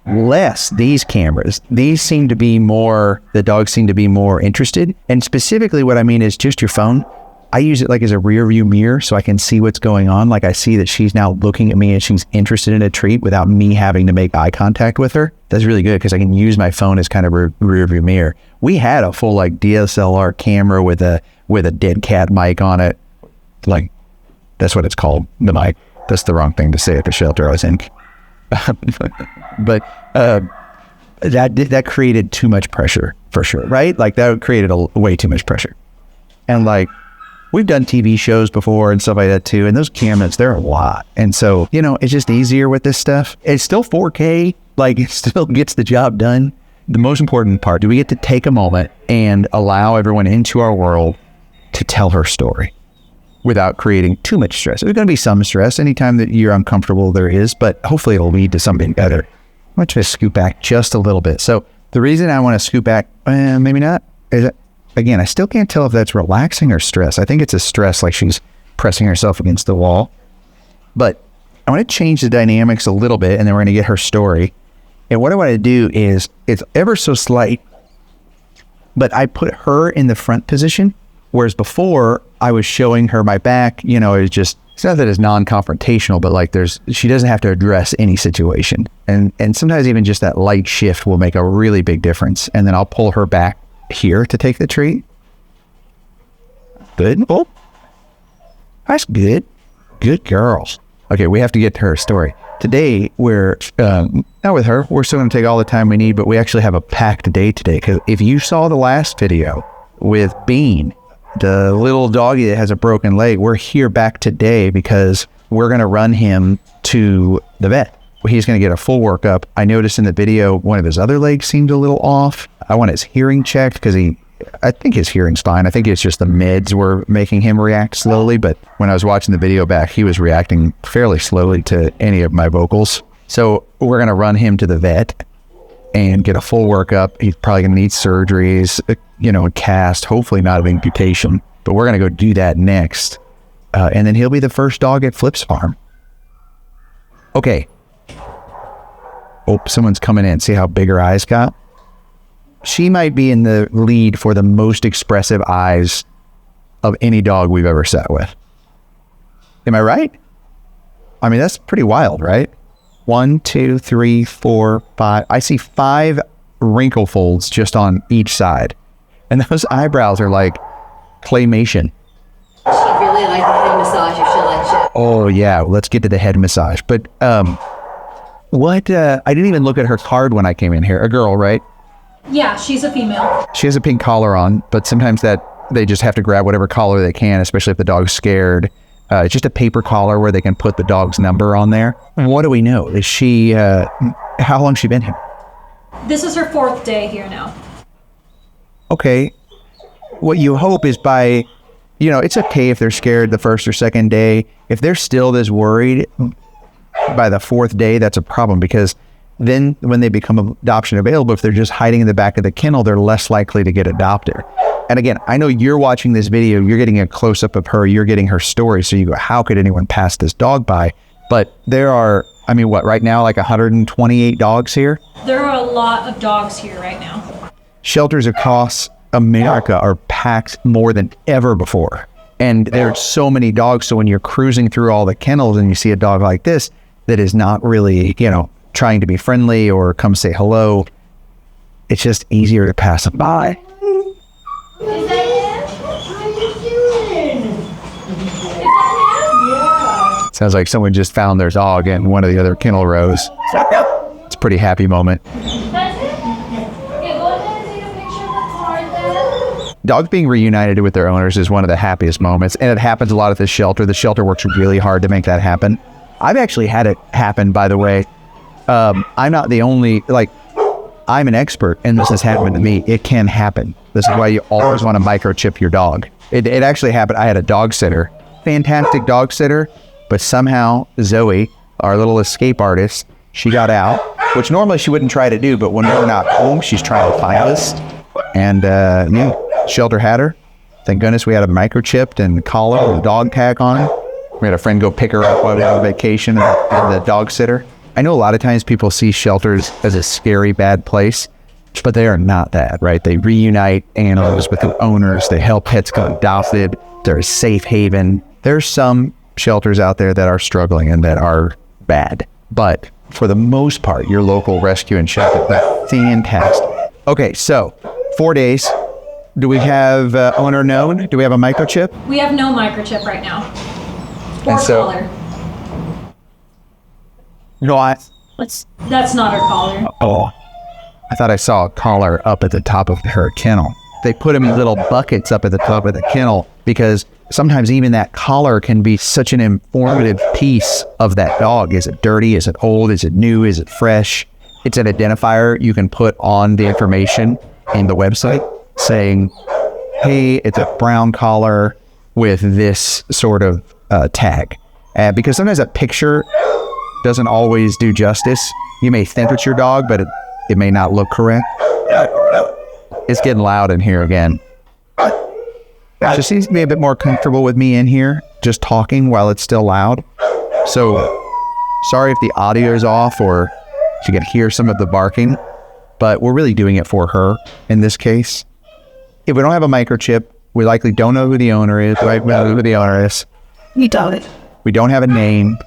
Less these cameras. These seem to be more, the dogs seem to be more interested. And specifically what I mean is just your phone. I use it like as a rear view mirror so I can see what's going on. Like I see that she's now looking at me and she's interested in a treat without me having to make eye contact with her. That's really good because I can use my phone as kind of a rear view mirror. We had a full like DSLR camera with a dead cat mic on it. Like that's what it's called, the mic. That's the wrong thing to say at the shelter I was in. But that created too much pressure for sure, right? Like that created way too much pressure. And like we've done TV shows before and stuff like that too. And those cameras, they're a lot. And so, it's just easier with this stuff. It's still 4K, like it still gets the job done. The most important part, do we get to take a moment and allow everyone into our world to tell her story without creating too much stress? There's going to be some stress anytime that you're uncomfortable, there is, but hopefully it'll lead to something better. I'm going to scoot back just a little bit. So the reason I want to scoot back, maybe not, is that, again, I still can't tell if that's relaxing or stress. I think it's a stress, like she's pressing herself against the wall. But I want to change the dynamics a little bit, and then we're going to get her story. And what I want to do is, it's ever so slight, but I put her in the front position, whereas before I was showing her my back. It was just, it's not that it's non-confrontational, but like she doesn't have to address any situation. And sometimes even just that light shift will make a really big difference. And then I'll pull her back here to take the treat. Good. Oh, that's good. Good girls. Okay, we have to get to her story. Today, we're not with her. We're still going to take all the time we need, but we actually have a packed day today. Because if you saw the last video with Bean, the little doggy that has a broken leg, we're here back today because we're going to run him to the vet. He's going to get a full workup. I noticed in the video, one of his other legs seemed a little off. I want his hearing checked because I think his hearing's fine. I think it's just the meds were making him react slowly. But when I was watching the video back, he was reacting fairly slowly to any of my vocals. So we're going to run him to the vet and get a full workup. He's probably going to need surgeries, a cast, hopefully not an amputation. But we're going to go do that next. And then he'll be the first dog at Flip's farm. Okay. Oh, someone's coming in. See how big her eyes got? She might be in the lead for the most expressive eyes of any dog we've ever sat with. Am I right? I mean, that's pretty wild, right? 1, 2, 3, 4, 5. I see 5 wrinkle folds just on each side. And those eyebrows are like claymation. She'd really like the head massage if she lets you. Oh, yeah. Let's get to the head massage. But, I didn't even look at her card when I came in here. A girl, right? Yeah, she's a female. She has a pink collar on, but sometimes they just have to grab whatever collar they can, especially if the dog's scared. It's just a paper collar where they can put the dog's number on there. What do we know? Is she, how long has she been here? This is her 4th day here now. Okay. What you hope is by you know, it's okay if they're scared the first or second day. If they're still this worried by the fourth day, that's a problem, because then when they become adoption available, if they're just hiding in the back of the kennel, they're less likely to get adopted. And again, I know you're watching this video, you're getting a close-up of her, you're getting her story, so you go, how could anyone pass this dog by? But there are, I mean, what, right now, like 128 dogs here? There are a lot of dogs here right now. Shelters across America are packed more than ever before. And there's so many dogs, so when you're cruising through all the kennels and you see a dog like this that is not really, you know, trying to be friendly or come say hello, it's just easier to pass them by. Is that him? How you doing? Is that him? Sounds like someone just found their dog in one of the other kennel rows. It's a pretty happy moment. That's it? Okay, go ahead and take a picture of the card then. Dogs being reunited with their owners is one of the happiest moments, and it happens a lot at the shelter. The shelter works really hard to make that happen. I've actually had it happen, by the way. I'm not the only, like, I'm an expert, and this has happened to me. It can happen. This is why you always want to microchip your dog. It actually happened. I had a dog sitter, fantastic dog sitter, but somehow Zoe, our little escape artist, she got out, which normally she wouldn't try to do, but when we're not home, she's trying to find us. And yeah, shelter had her. Thank goodness we had a microchipped and collar with a dog tag on it. We had a friend go pick her up while we were on vacation, and the dog sitter. I know a lot of times people see shelters as a scary, bad place, but they are not that, right? They reunite animals with the owners. They help pets get adopted. They're a safe haven. There's some shelters out there that are struggling and that are bad, but for the most part, your local rescue and shelter, that's fantastic. Okay, so 4 days. Do we have owner known? Do we have a microchip? We have no microchip right now. Or And so- collar. No, That's not her collar. Oh, I thought I saw a collar up at the top of her kennel. They put them in little buckets up at the top of the kennel because sometimes even that collar can be such an informative piece of that dog. Is it dirty? Is it old? Is it new? Is it fresh? It's an identifier you can put on the information in the website saying, hey, it's a brown collar with this sort of tag. Because sometimes a picture doesn't always do justice. You may think it's your dog, but it may not look correct. It's getting loud in here again. She seems to be a bit more comfortable with me in here, just talking while it's still loud. So sorry if the audio is off or if you can hear some of the barking, but we're really doing it for her in this case. If we don't have a microchip, we likely don't know who the owner is. We don't know who the owner is. You don't. We don't have a name.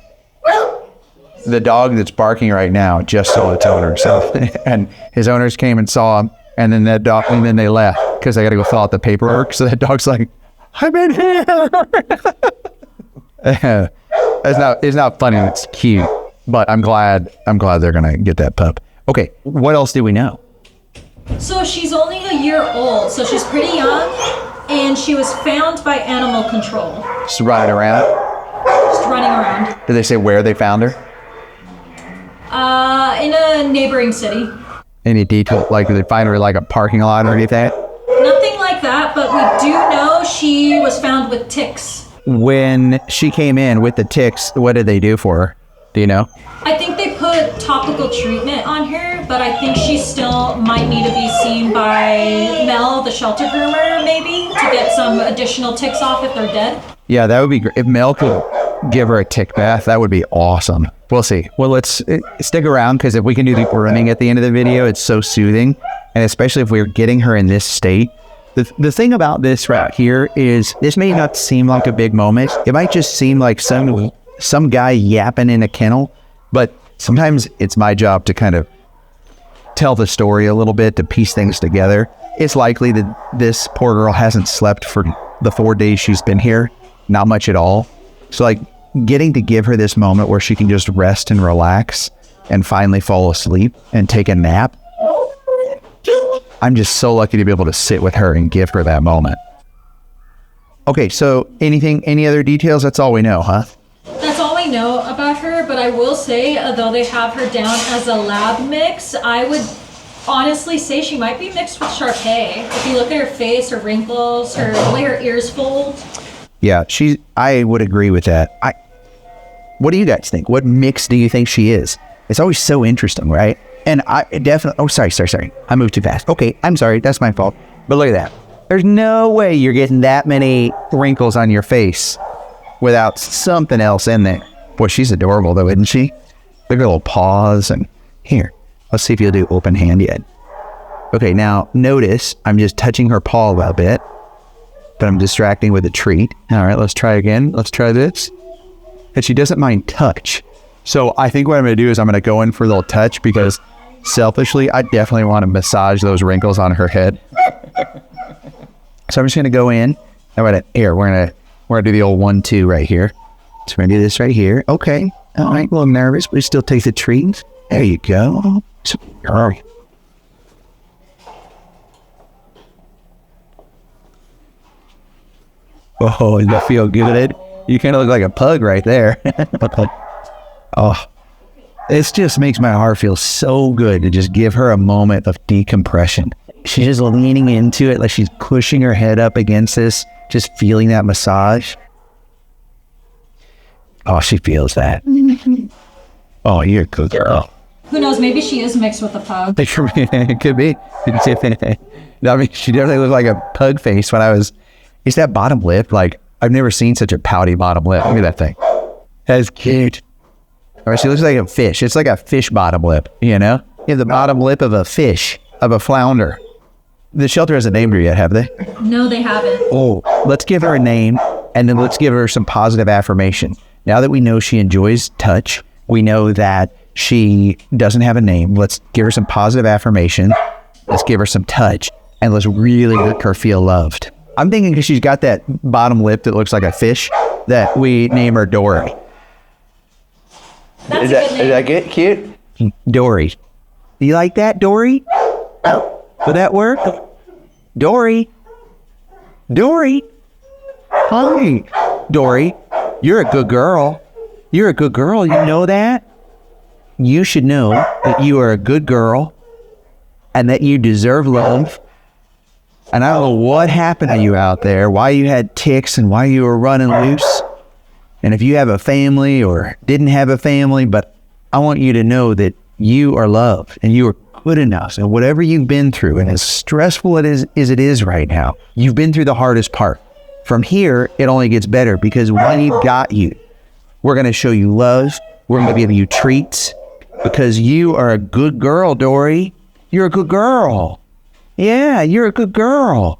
The dog that's barking right now just saw its owner. So, and his owners came and saw him, and then that dog, and then they left because they got to go fill out the paperwork. So that dog's like, I'm in here. It's not funny. It's cute, but I'm glad they're gonna get that pup. Okay, what else do we know? So she's only a year old, so she's pretty young, and she was found by animal control. Just running around. Just running around. Did they say where they found her? In a neighboring city. Any detail? Like, did they find her in like a parking lot or anything? Nothing like that, but we do know she was found with ticks. When she came in with the ticks, what did they do for her? Do you know? I think they put topical treatment on her, but I think she still might need to be seen by Mel, the shelter groomer, maybe, to get some additional ticks off if they're dead. Yeah, that would be great. If Mel could give her a tick bath, that would be awesome. We'll see. Well, let's stick around, because if we can do the grooming at the end of the video, it's so soothing. And especially if we're getting her in this state. The thing about this right here is this may not seem like a big moment. It might just seem like some guy yapping in a kennel. But sometimes it's my job to kind of tell the story a little bit, to piece things together. It's likely that this poor girl hasn't slept for the 4 days she's been here. Not much at all. So like getting to give her this moment where she can just rest and relax and finally fall asleep and take a nap. I'm just so lucky to be able to sit with her and give her that moment. Okay, so any other details? That's all we know, huh? That's all we know about her, but I will say, though they have her down as a lab mix, I would honestly say she might be mixed with Sharpay. If you look at her face, her wrinkles, the way her ears fold. Yeah, I would agree with that. What do you guys think? What mix do you think she is? It's always so interesting, right? And I definitely, oh, sorry. I moved too fast. Okay, I'm sorry. That's my fault. But look at that. There's no way you're getting that many wrinkles on your face without something else in there. Boy, she's adorable though, isn't she? Look at her little paws. And here, let's see if you'll do open hand yet. Okay, now notice I'm just touching her paw a little bit, but I'm distracting with a treat. All right, let's try again. Let's try this. And she doesn't mind touch. So I think what I'm going to do is I'm going to go in for a little touch because selfishly, I definitely want to massage those wrinkles on her head. So I'm just going to go in. We're going to do the old 1-2 right here. So we're going to do this right here. Okay. All right. A little nervous, but we still take the treat. There you go. All right. Oh, does that feel good? You kind of look like a pug right there. Oh, it just makes my heart feel so good to just give her a moment of decompression. She's just leaning into it like she's pushing her head up against this, just feeling that massage. Oh, she feels that. Oh, you're a good girl. Who knows? Maybe she is mixed with a pug. It could be. I mean, she definitely looked like a pug face when it's that bottom lip. Like, I've never seen such a pouty bottom lip. Look at that thing. That's cute. Or she looks like a fish. It's like a fish bottom lip, you know? You have the bottom lip of a fish, of a flounder. The shelter hasn't named her yet, have they? No, they haven't. Oh, let's give her a name, and then let's give her some positive affirmation. Now that we know she enjoys touch, we know that she doesn't have a name. Let's give her some positive affirmation. Let's give her some touch, and let's really make her feel loved. I'm thinking because she's got that bottom lip that looks like a fish, that we name her Dory. That's a good name. Is that good? Cute? Dory. You like that, Dory? Oh. Will that work? Dory. Hi. Dory, you're a good girl. You're a good girl. You know that? You should know that you are a good girl and that you deserve love. And I don't know what happened to you out there, why you had ticks and why you were running loose. And if you have a family or didn't have a family, but I want you to know that you are loved and you are good enough. And whatever you've been through, and as stressful as it is right now, you've been through the hardest part. From here, it only gets better because when you've got you, we're going to show you love. We're going to give you treats because you are a good girl, Dory. You're a good girl. Yeah, you're a good girl.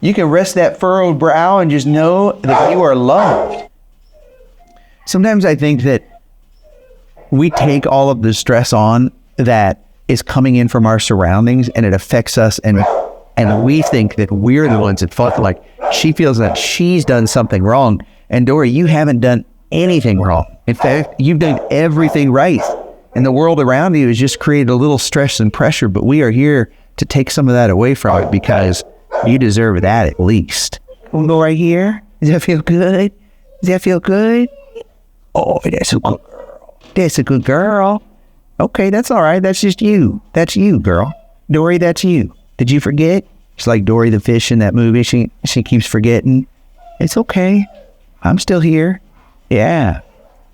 You can rest that furrowed brow and just know that you are loved. Sometimes I think that we take all of the stress on that is coming in from our surroundings and it affects us, and we think that we're the ones at fault. Like, she feels that she's done something wrong. And Dory, you haven't done anything wrong. In fact, you've done everything right. And the world around you has just created a little stress and pressure, but we are here to take some of that away from it because you deserve that at least. We'll go right here. Does that feel good? Does that feel good? Oh, that's a good girl. That's a good girl. Okay, that's all right. That's just you. That's you, girl. Dory, that's you. Did you forget? It's like Dory the fish in that movie. She keeps forgetting. It's okay. I'm still here. Yeah.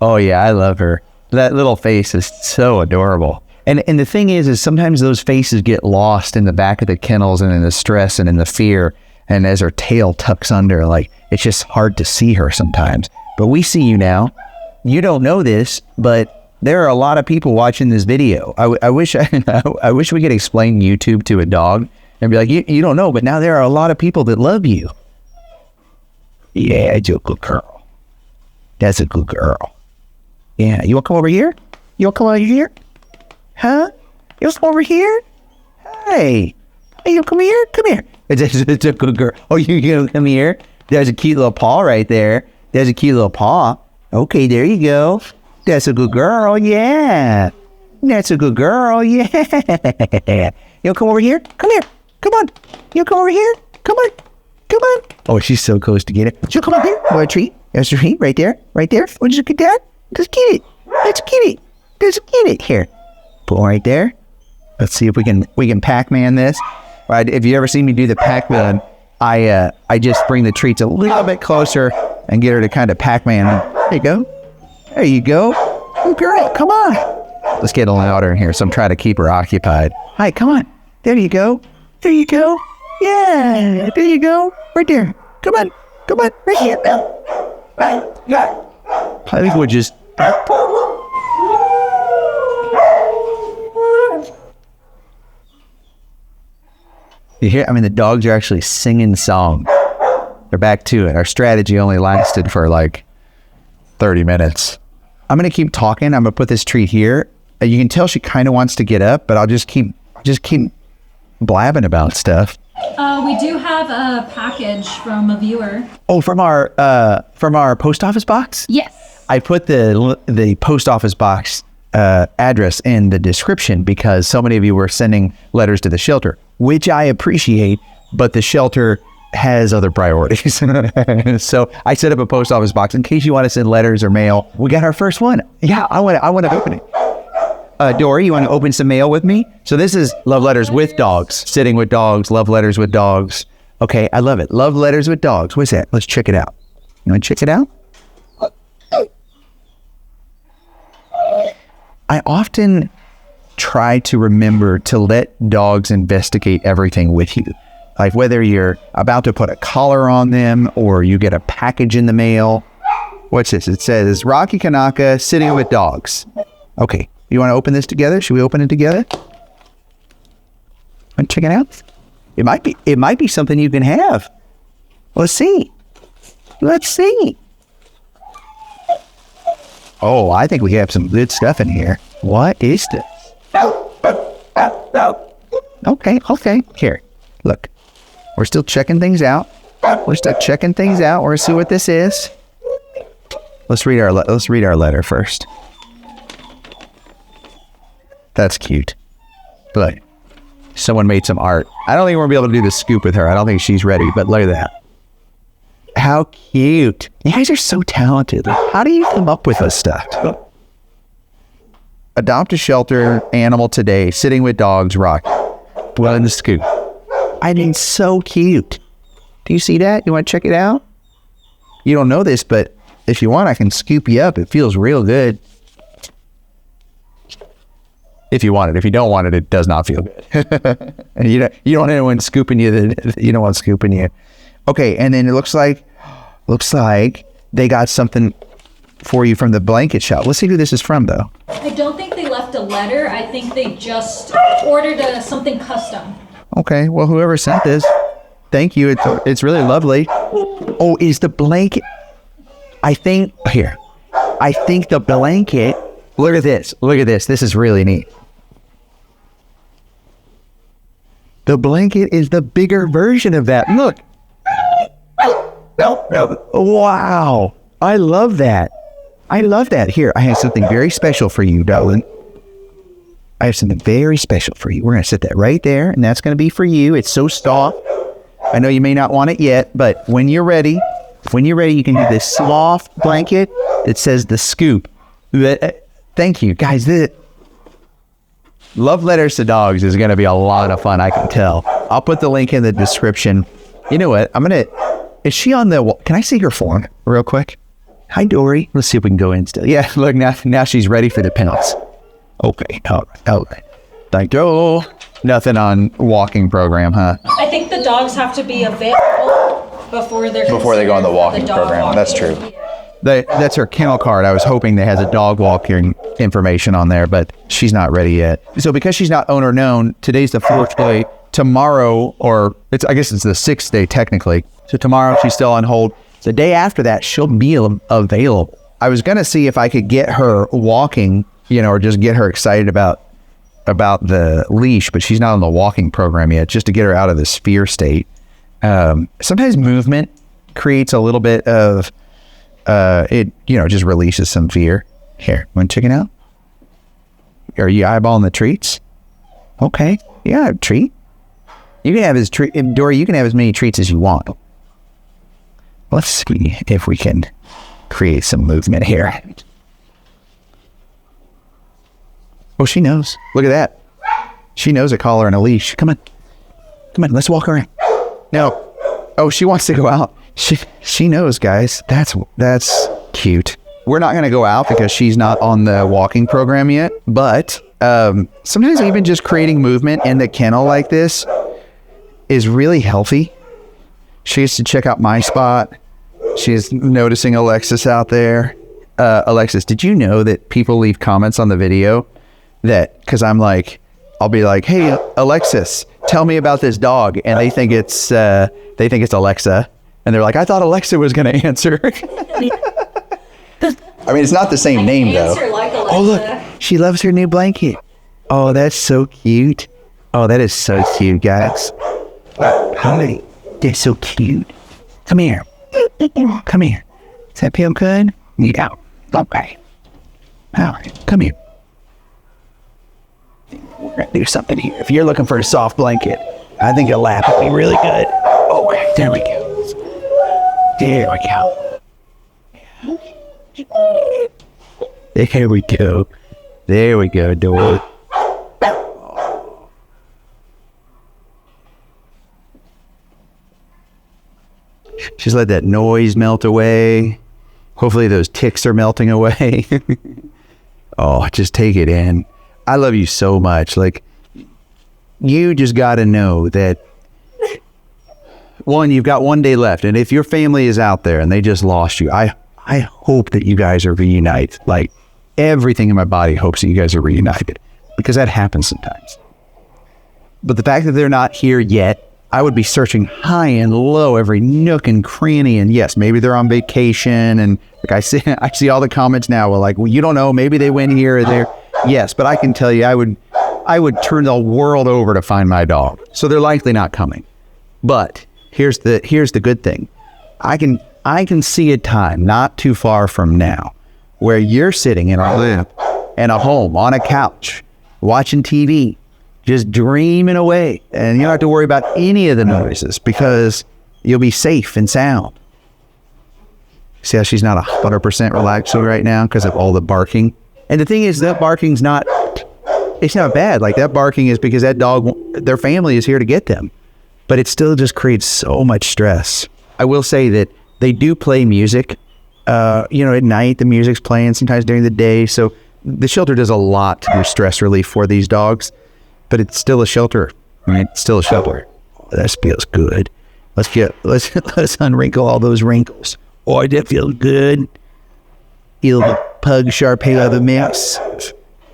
Oh, yeah, I love her. That little face is so adorable. And the thing is sometimes those faces get lost in the back of the kennels and in the stress and in the fear. And as her tail tucks under, like, it's just hard to see her sometimes. But we see you now. You don't know this, but there are a lot of people watching this video. I wish we could explain YouTube to a dog and be like, you don't know, but now there are a lot of people that love you. Yeah, you're a good girl. That's a good girl. Yeah, you want to come over here? You want to come over here? Huh? You want to come over here? Hey, you come here? Come here. It's a good girl. Oh, you gonna come here? There's a cute little paw right there. There's a cute little paw. Okay, there you go. That's a good girl. Yeah. That's a good girl. Yeah. You come over here? Come here. Come on. You come over here? Come on. Come on. Oh, she's so close to get it. She'll come up here. Want a treat? There's a treat right there. Right there. Want you to get that? Just get it. Let's get it. Just get it. Here. Put one right there. Let's see if we can Pac-Man this. Right? If you ever seen me do the Pac-Man, I just bring the treats a little bit closer and get her to kind of Pac-Man. There you go. There you go. Oh, girl, come on. Let's get a little louder in here. So I'm trying to keep her occupied. Hi, come on. There you go. There you go. Yeah, there you go. Right there. Come on. Come on. Right here. Right. I think we'll just... You hear? I mean, the dogs are actually singing songs. They're back to it. Our strategy only lasted for like 30 minutes. I'm going to keep talking. I'm going to put this treat here. You can tell she kind of wants to get up, but I'll just keep blabbing about stuff. We do have a package from a viewer. Oh, from our post office box? Yes. I put the post office box address in the description because so many of you were sending letters to the shelter, which I appreciate, but the shelter has other priorities. So I set up a post office box in case you want to send letters or mail. We got our first one. Yeah, I want to open it. Dory, you want to open some mail with me? So this is love letters with dogs, sitting with dogs, love letters with dogs. Okay, I love it. Love letters with dogs. What's that? Let's check it out. You want to check it out? I often try to remember to let dogs investigate everything with you. Like whether you're about to put a collar on them or you get a package in the mail. What's this? It says, Rocky Kanaka sitting with dogs. Okay, you want to open this together? Should we open it together? Want to check it out? It might be something you can have. Let's see. Let's see. Oh, I think we have some good stuff in here. What is this? Okay. Here, look. We're still checking things out. We're gonna see what this is. Let's read our letter first. That's cute. Look, someone made some art. I don't think we're gonna be able to do the scoop with her. I don't think she's ready, but look at that. How cute. You guys are so talented. How do you come up with this stuff? Adopt a shelter animal today, sitting with dogs, rock. Well, in the scoop. I mean, so cute. Do you see that? You want to check it out? You don't know this, but if you want, I can scoop you up. It feels real good. If you want it. If you don't want it, it does not feel good. And you don't want anyone scooping you. You don't want scooping you. Okay, and then it looks like they got something for you from the blanket shop. Let's see who this is from, though. I don't think they left a letter. I think they just ordered something custom. Okay, well, whoever sent this, thank you. It's really lovely. Oh, is the blanket? I think the blanket. Look at this. This is really neat. The blanket is the bigger version of that. Look. Wow. I love that. Here, I have something very special for you, darling. I have something very special for you. We're going to set that right there, and that's going to be for you. It's so soft. I know you may not want it yet, but when you're ready, you can do this soft blanket that says the scoop. Thank you, guys. Love letters to dogs is going to be a lot of fun, I can tell. I'll put the link in the description. You know what? Is she on the wall? Can I see her phone real quick? Hi, Dory. Let's see if we can go in still. Yeah, look, now she's ready for the pounce. Okay, all right. Thank you. Nothing on walking program, huh? I think the dogs have to be available before they go on the walking program. That's true. That's her kennel card. I was hoping that has a dog walking information on there, but she's not ready yet. So because she's not owner known, today's the 4th day. Tomorrow, I guess it's the 6th day technically. So tomorrow she's still on hold. The day after that, she'll be available. I was going to see if I could get her walking, or just get her excited about the leash, but she's not on the walking program yet, just to get her out of the sphere state. Sometimes movement creates a little bit of, just releases some fear. Here, want to check it out? Are you eyeballing the treats? Okay, yeah, treat. You can have Dory, you can have as many treats as you want. Let's see if we can create some movement here. Oh, she knows. Look at that. She knows a collar and a leash. Come on, let's walk around. No. Oh, she wants to go out. She knows, guys. That's cute. We're not gonna go out because she's not on the walking program yet, but sometimes even just creating movement in the kennel like this is really healthy. She used to check out my spot. She's noticing Alexis out there. Alexis, did you know that people leave comments on the video that, because I'm like, I'll be like, hey, Alexis, tell me about this dog. And they think it's Alexa. And they're like, I thought Alexa was going to answer. I mean, it's not the same name, though. Like oh, look, she loves her new blanket. Oh, that's so cute. Oh, that is so cute, guys. Hi, they're so cute. Come here. Come here. Does that feel good? Yeah. Okay. All right, come here. We're going to do something here. If you're looking for a soft blanket, I think a lap would be really good. Okay, there we go. There we go. There we go. There we go, Dory. Just let that noise melt away. Hopefully those ticks are melting away. Oh, just take it in. I love you so much. Like, you just got to know that, one, you've got one day left. And if your family is out there and they just lost you, I hope that you guys are reunited. Like, everything in my body hopes that you guys are reunited, because that happens sometimes. But the fact that they're not here yet, I would be searching high and low, every nook and cranny. And yes, maybe they're on vacation. And like I see all the comments now. Well, like, well, you don't know. Maybe they went here or there. Yes, but I can tell you, I would turn the world over to find my dog. So they're likely not coming. But here's the good thing. I can see a time not too far from now where you're sitting in a lap in a home on a couch watching TV, just dreaming away, and you don't have to worry about any of the noises because you'll be safe and sound. See how she's not 100% relaxed right now because of all the barking? And the thing is, that barking's not bad. Like, that barking is because that dog, their family is here to get them. But it still just creates so much stress. I will say that they do play music, at night. The music's playing, sometimes during the day. So the shelter does a lot to do stress relief for these dogs. But it's still a shelter, right? It's still a shelter. Oh, that feels good. Let's unwrinkle all those wrinkles. Oh, that feels good. Feel the pug Sharpei of the mouse.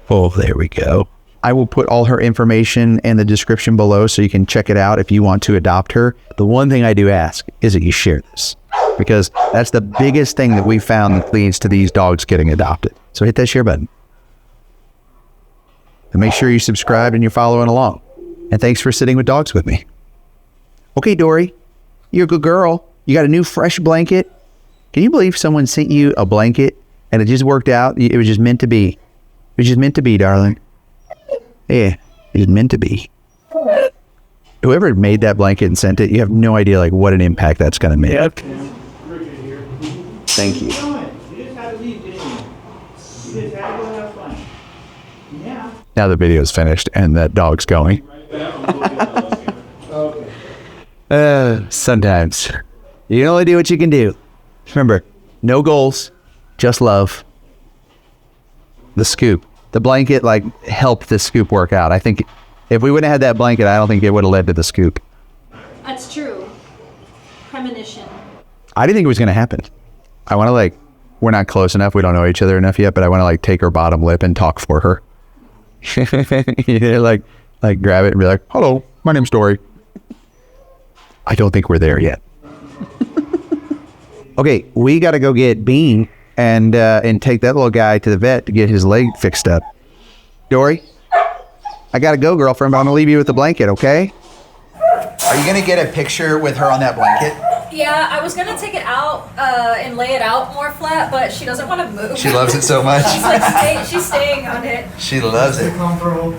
Oh, there we go. I will put all her information in the description below so you can check it out if you want to adopt her. The one thing I do ask is that you share this, because that's the biggest thing that we found that leads to these dogs getting adopted. So hit that share button. And make sure you subscribe and you're following along. And thanks for sitting with dogs with me. Okay, Dory, you're a good girl. You got a new fresh blanket. Can you believe someone sent you a blanket and it just worked out? It was just meant to be. It was just meant to be, darling. Yeah, it was meant to be. Whoever made that blanket and sent it, you have no idea like what an impact that's going to make. Yep. Thank you. Now the video is finished and that dog's going. Sometimes you can only do what you can do. Remember, no goals, just love. The scoop, the blanket, like, helped the scoop work out. I think if we wouldn't have had that blanket, I don't think it would have led to the scoop. That's true. Premonition. I didn't think it was going to happen. I want to, we're not close enough. We don't know each other enough yet, but I want to take her bottom lip and talk for her. like grab it and be like, hello, my name's Dory. I don't think we're there yet. Okay, we got to go get Bean and take that little guy to the vet to get his leg fixed up. Dory, I got to go, girlfriend, but I'm going to leave you with the blanket, okay? Are you going to get a picture with her on that blanket? Yeah, I was gonna take it out and lay it out more flat, but she doesn't want to move. She loves it so much. She's staying on it. She loves it. Comfortable.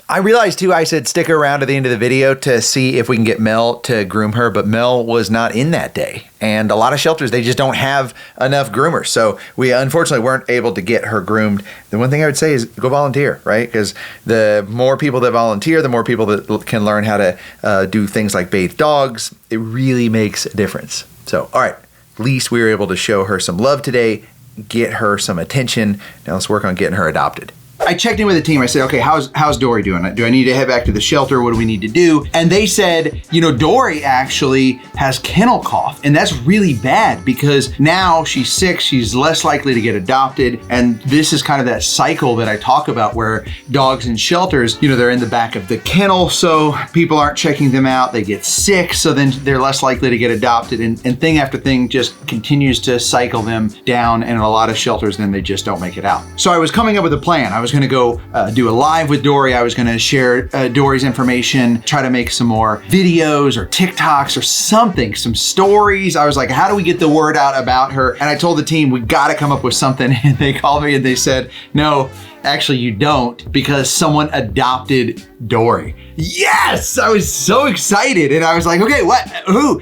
I realized too, I said stick around to the end of the video to see if we can get Mel to groom her, but Mel was not in that day. And a lot of shelters, they just don't have enough groomers. So we unfortunately weren't able to get her groomed. The one thing I would say is go volunteer, right? Because the more people that volunteer, the more people that can learn how to do things like bathe dogs. It really makes a difference. So, all right, at least we were able to show her some love today, get her some attention. Now let's work on getting her adopted. I checked in with the team. I said, okay, how's Dory doing? Do I need to head back to the shelter? What do we need to do? And they said, you know, Dory actually has kennel cough, and that's really bad because now she's sick, she's less likely to get adopted. And this is kind of that cycle that I talk about where dogs in shelters, you know, they're in the back of the kennel, so people aren't checking them out. They get sick, so then they're less likely to get adopted. And thing after thing just continues to cycle them down. And in a lot of shelters, then they just don't make it out. So I was coming up with a plan. I was going to go do a live with Dory. I was going to share Dory's information, try to make some more videos or TikToks or something, some stories. I was like, how do we get the word out about her? And I told the team, we got to come up with something. And they called me and they said, no, actually you don't, because someone adopted Dory. Yes, I was so excited. And I was like, okay, what, who,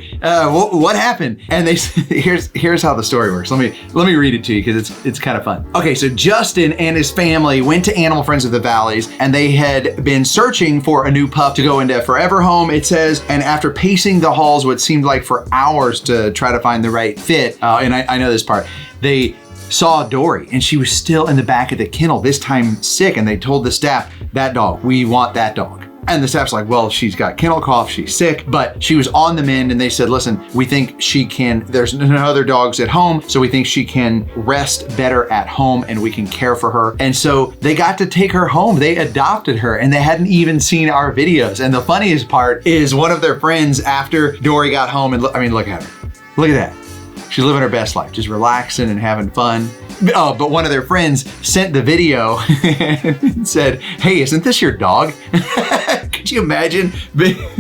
what happened? And they said, here's how the story works. Let me read it to you because it's kind of fun. Okay, so Justin and his family went to Animal Friends of the Valleys and they had been searching for a new pup to go into a forever home, it says, and after pacing the halls what seemed like for hours to try to find the right fit, and I know this part, they saw Dory and she was still in the back of the kennel, this time sick, and they told the staff, that dog, we want that dog. And the staff's like, well, she's got kennel cough, she's sick, but she was on the mend, and they said, listen, we think she can, there's no other dogs at home, so we think she can rest better at home and we can care for her. And so they got to take her home. They adopted her and they hadn't even seen our videos. And the funniest part is one of their friends after Dory got home, and I mean, look at her. Look at that. She's living her best life, just relaxing and having fun. Oh, but one of their friends sent the video and said, hey, isn't this your dog? Could you imagine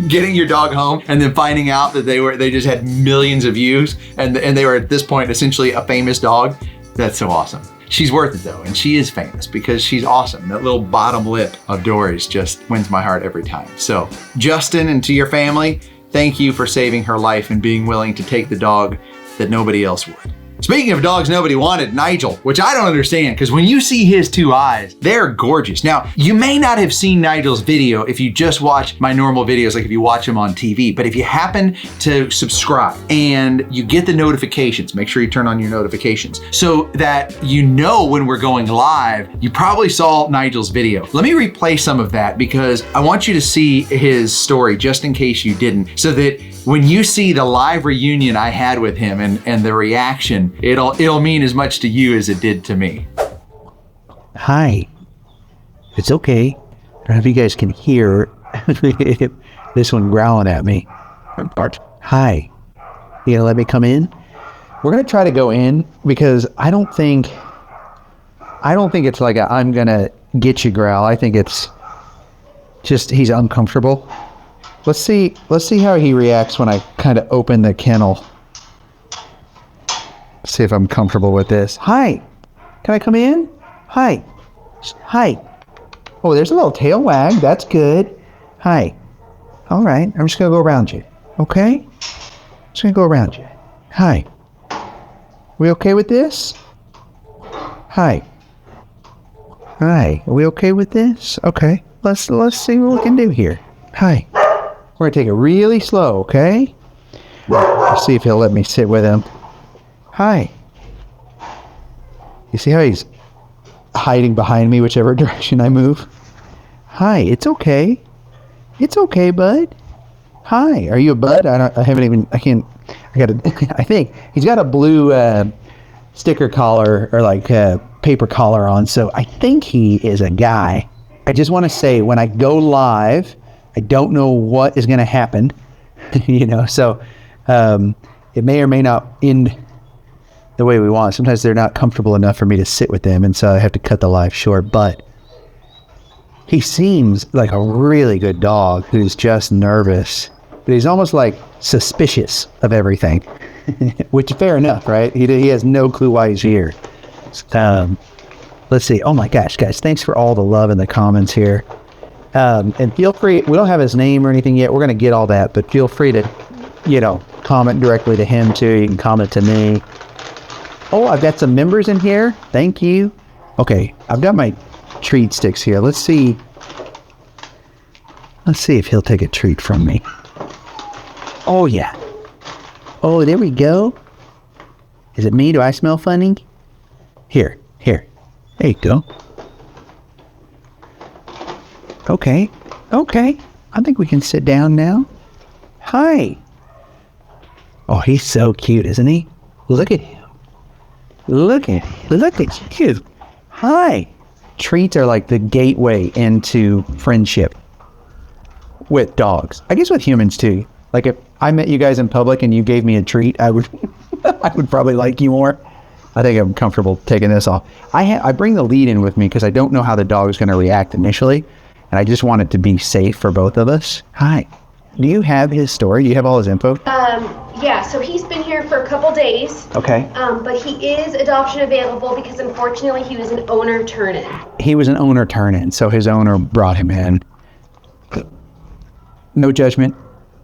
getting your dog home and then finding out that they just had millions of views and they were at this point essentially a famous dog? That's so awesome. She's worth it though, and she is famous because she's awesome. That little bottom lip of Dory's just wins my heart every time. So Justin, and to your family, thank you for saving her life and being willing to take the dog that nobody else would. Speaking of dogs nobody wanted, Nigel, which I don't understand, because when you see his two eyes, they're gorgeous. Now, you may not have seen Nigel's video if you just watch my normal videos, like if you watch them on TV, but if you happen to subscribe and you get the notifications, make sure you turn on your notifications so that you know when we're going live. You probably saw Nigel's video. Let me replay some of that because I want you to see his story just in case you didn't, so that when you see the live reunion I had with him and the reaction, it'll mean as much to you as it did to me. Hi. It's okay. I don't know if you guys can hear this one growling at me. Hi. You gonna let me come in? We're gonna try to go in because I don't think it's like a I'm gonna get you growl. I think it's just he's uncomfortable. Let's see how he reacts when I kind of open the kennel. See if I'm comfortable with this. Hi, can I come in? Hi. Oh, there's a little tail wag. That's good. Hi. All right, I'm just gonna go around you. Okay? Just gonna go around you. Hi. We okay with this? Hi. Are we okay with this? Okay. Let's see what we can do here. Hi. We're gonna take it really slow, okay? Let's see if he'll let me sit with him. Hi. You see how he's hiding behind me whichever direction I move? Hi, it's okay. It's okay, bud. Hi, are you a bud? I think he's got a blue sticker collar or like paper collar on, so I think he is a guy. I just want to say when I go live, I don't know what is going to happen, so it may or may not end the way we want. Sometimes they're not comfortable enough for me to sit with them, and so I have to cut the live short, but he seems like a really good dog who's just nervous, but he's almost like suspicious of everything, which is fair enough, right? He has no clue why he's here. Let's see. Oh my gosh, guys, thanks for all the love in the comments here. And feel free, we don't have his name or anything yet. We're going to get all that, but feel free to, comment directly to him too. You can comment to me. Oh, I've got some members in here. Thank you. Okay, I've got my treat sticks here. Let's see if he'll take a treat from me. Oh, yeah. Oh, there we go. Is it me? Do I smell funny? Here. There you go. Okay. I think we can sit down now. Hi. Oh, he's so cute, isn't he? Look at him. Look at you. Hi. Treats are like the gateway into friendship with dogs. I guess with humans too. Like if I met you guys in public and you gave me a treat, I would probably like you more. I think I'm comfortable taking this off. I bring the lead in with me because I don't know how the dog is going to react initially, and I just want it to be safe for both of us. Hi. Do you have his story? Do you have all his info? Yeah, so he's been here for a couple days. Okay. But he is adoption available because unfortunately he was an owner turn-in. He was an owner turn-in, so his owner brought him in. No judgment,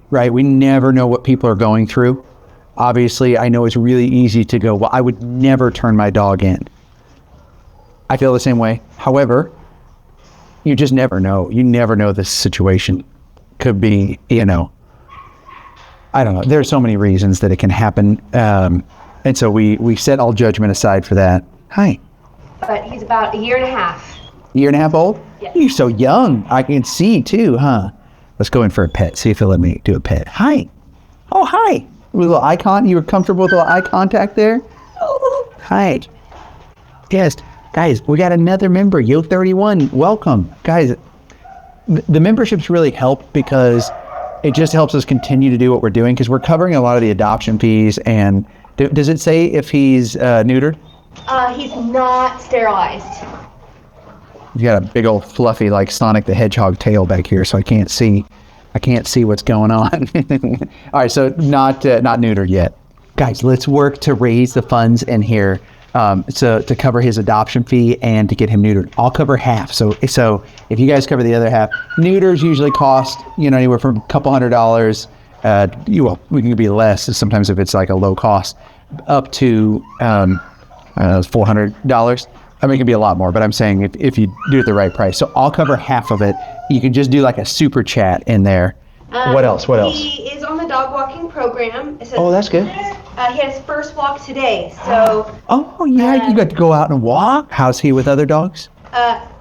right? We never know what people are going through. Obviously, I know it's really easy to go, well, I would never turn my dog in. I feel the same way. However, you just never know. You never know this situation could be, I don't know. There's so many reasons that it can happen. And so we set all judgment aside for that. Hi. But he's about a year and a half. Year and a half old? Yes. You're so young. I can see too, huh? Let's go in for a pet. See if he'll let me do a pet. Hi. Oh, hi. With a little eye you were comfortable with a little eye contact there? Oh, hi. Yes. Guys, we got another member, Yo31. Welcome. Guys, the memberships really help because it just helps us continue to do what we're doing because we're covering a lot of the adoption fees. And does it say if he's neutered? He's not sterilized. You got a big old fluffy like Sonic the Hedgehog tail back here, so I can't see what's going on. All right, so not neutered yet. Guys, let's work to raise the funds in here to cover his adoption fee and to get him neutered. I'll cover half. So if you guys cover the other half, neuters usually cost anywhere from a couple $100. We can be less sometimes if it's like a low cost, up to $400. I mean, it can be a lot more, but I'm saying if you do it the right price. So I'll cover half of it. You can just do like a super chat in there. What else? He is on the dog walking program. It says, Oh, that's good. He had his first walk today, so... Oh, yeah, you got to go out and walk. How's he with other dogs?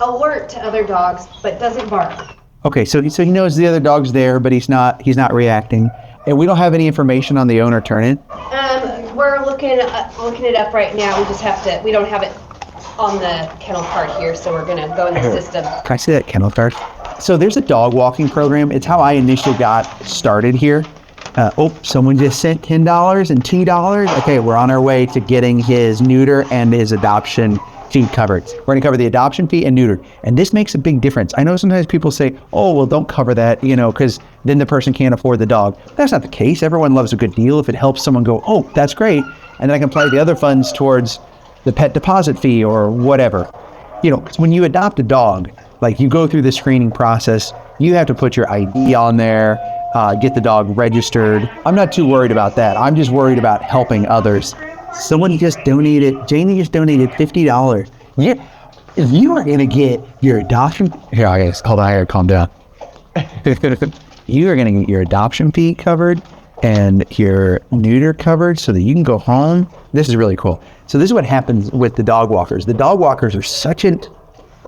Alert to other dogs, but doesn't bark. Okay, so he knows the other dog's there, but he's not reacting. And we don't have any information on the owner turn-in? We're looking it up right now. We don't have it on the kennel card here, so we're gonna go in the system. Can I see that kennel card? So there's a dog walking program. It's how I initially got started here. Someone just sent $10 and $2. Okay, we're on our way to getting his neuter and his adoption fee covered. We're gonna cover the adoption fee and neuter. And this makes a big difference. I know sometimes people say, oh, well, don't cover that, because then the person can't afford the dog. That's not the case. Everyone loves a good deal. If it helps someone go, oh, that's great. And then I can apply the other funds towards the pet deposit fee or whatever. When you adopt a dog, like you go through the screening process, you have to put your ID on there, get the dog registered. I'm not too worried about that. I'm just worried about helping others. Jamie just donated $50. Yeah, if you are gonna get your adoption, here, I guess, hold on, I gotta calm down. You are gonna get your adoption fee covered and your neuter covered so that you can go home. This is really cool. So this is what happens with the dog walkers. The dog walkers are such an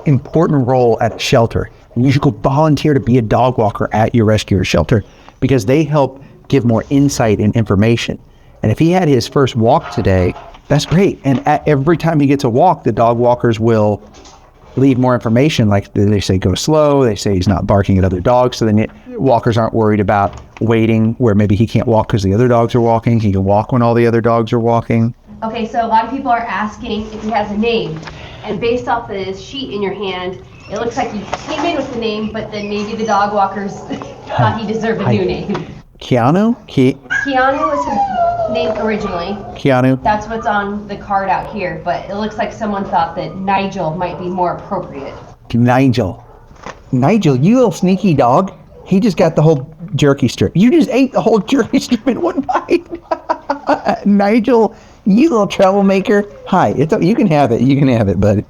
important role at a shelter. You should go volunteer to be a dog walker at your rescue shelter because they help give more insight and information. And if he had his first walk today, that's great. And every time he gets a walk, the dog walkers will leave more information. Like they say, go slow. They say he's not barking at other dogs. So then walkers aren't worried about waiting where maybe he can't walk because the other dogs are walking. He can walk when all the other dogs are walking. Okay, so a lot of people are asking if he has a name. And based off this sheet in your hand, it looks like he came in with the name, but then maybe the dog walkers thought he deserved a new name. Keanu? Keanu was his name originally. Keanu? That's what's on the card out here, but it looks like someone thought that Nigel might be more appropriate. Nigel. Nigel, you little sneaky dog. He just got the whole jerky strip. You just ate the whole jerky strip in one bite. Nigel, you little troublemaker. Hi, you can have it. You can have it, bud.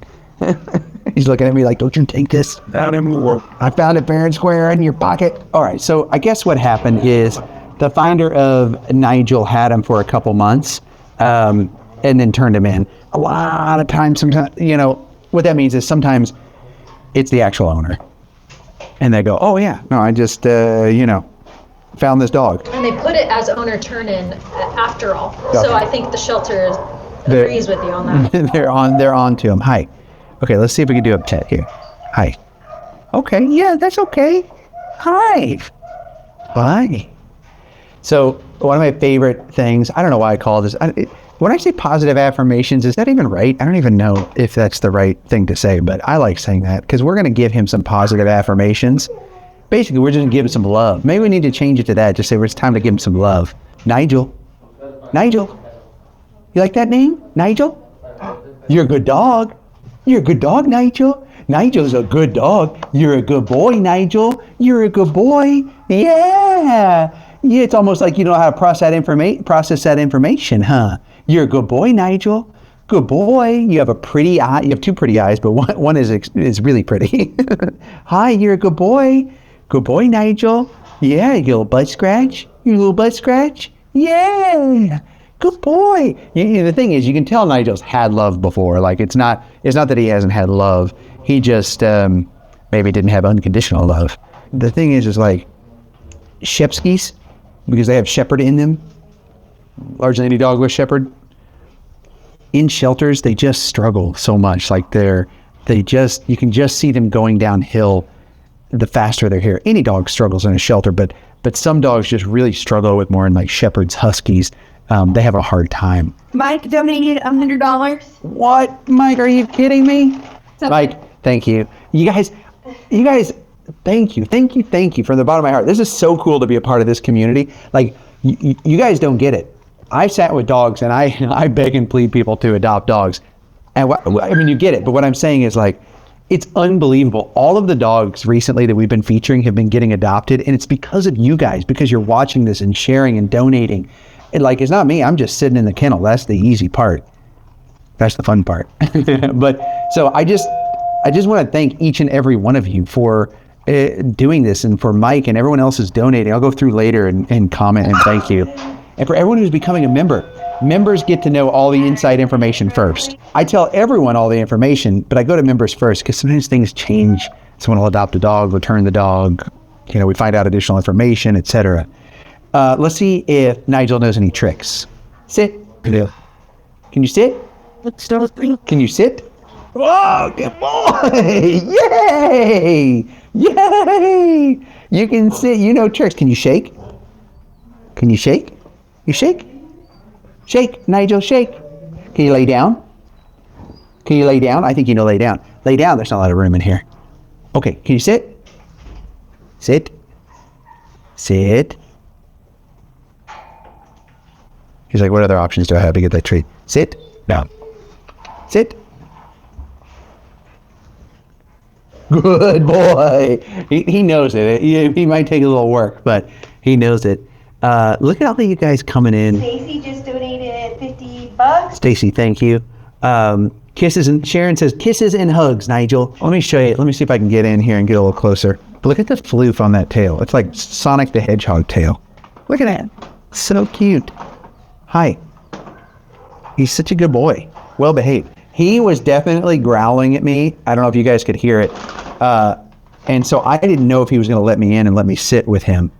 He's looking at me like, don't you take this? I found it fair and square in your pocket. All right, so I guess what happened is the finder of Nigel had him for a couple months and then turned him in. A lot of times, sometimes, what that means is sometimes it's the actual owner. And they go, oh yeah, no, I just, found this dog. And they put it as owner turn-in after all. Okay. So I think the shelter agrees with you on that. They're on to him. Hi. Okay, let's see if we can do a pet here. Hi. Okay, yeah, that's okay. Hi. Bye. So one of my favorite things, I don't know why I call this, when I say positive affirmations, is that even right? I don't even know if that's the right thing to say, but I like saying that because we're going to give him some positive affirmations. Basically, we're just going to give him some love. Maybe we need to change it to that. Just say it's time to give him some love. Nigel. Nigel. You like that name? Nigel? You're a good dog. You're a good dog, Nigel. Nigel's a good dog. You're a good boy, Nigel. You're a good boy. Yeah. Yeah, it's almost like you know how to process that information, huh? You're a good boy, Nigel. Good boy. You have a pretty eye. You have two pretty eyes, but one is really pretty. Hi, you're a good boy. Good boy, Nigel. Yeah, you little butt scratch. You little butt scratch. Yeah. Good boy. The thing is, you can tell Nigel's had love before. Like it's not that he hasn't had love. He just maybe didn't have unconditional love. The thing is like Shepskis, because they have shepherd in them. Largely any dog with shepherd. In shelters, they just struggle so much. Like you can just see them going downhill the faster they're here. Any dog struggles in a shelter, but some dogs just really struggle with more in like shepherds, huskies. They have a hard time. Mike donated $100. What? Mike, are you kidding me? Mike, thank you. You guys, thank you from the bottom of my heart. This is so cool to be a part of this community. Like, you guys don't get it. I sat with dogs and I beg and plead people to adopt dogs. And you get it, but what I'm saying is like, it's unbelievable. All of the dogs recently that we've been featuring have been getting adopted, and it's because of you guys, because you're watching this and sharing and donating. And like, it's not me, I'm just sitting in the kennel. That's the easy part. That's the fun part. But so I just want to thank each and every one of you for doing this, and for Mike and everyone else who's donating. I'll go through later and comment and thank you. And for everyone who's becoming a member, members get to know all the inside information first. I tell everyone all the information, but I go to members first because sometimes things change. Someone will adopt a dog, return the dog, we find out additional information, etc. Let's see if Nigel knows any tricks. Sit. Can you sit? Can you sit? Oh, good boy! Yay! Yay! You can sit. You know tricks. Can you shake? Can you shake? You shake? Shake, Nigel, shake. Can you lay down? Can you lay down? I think you know lay down. Lay down. There's not a lot of room in here. Okay. Can you sit? Sit. Sit. He's like, what other options do I have to get that treat? Sit. Down. Sit. Good boy. He knows it. He might take a little work, but he knows it. Look at all of you guys coming in. Stacy just donated $50. Stacy, thank you. Kisses, and Sharon says, kisses and hugs, Nigel. Let me show you. Let me see if I can get in here and get a little closer. But look at the floof on that tail. It's like Sonic the Hedgehog tail. Look at that. So cute. Hi. He's such a good boy. Well behaved. He was definitely growling at me. I don't know if you guys could hear it. And so I didn't know if he was going to let me in and let me sit with him.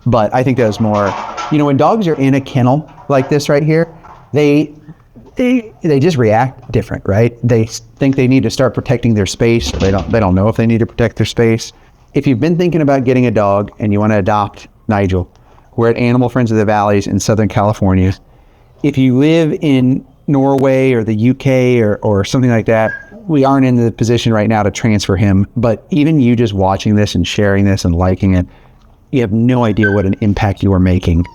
But I think that was more, when dogs are in a kennel like this right here, they just react different, right? They think they need to start protecting their space. They don't know if they need to protect their space. If you've been thinking about getting a dog and you want to adopt Nigel, we're at Animal Friends of the Valleys in Southern California. If you live in Norway or the UK or something like that, we aren't in the position right now to transfer him. But even you just watching this and sharing this and liking it, you have no idea what an impact you are making.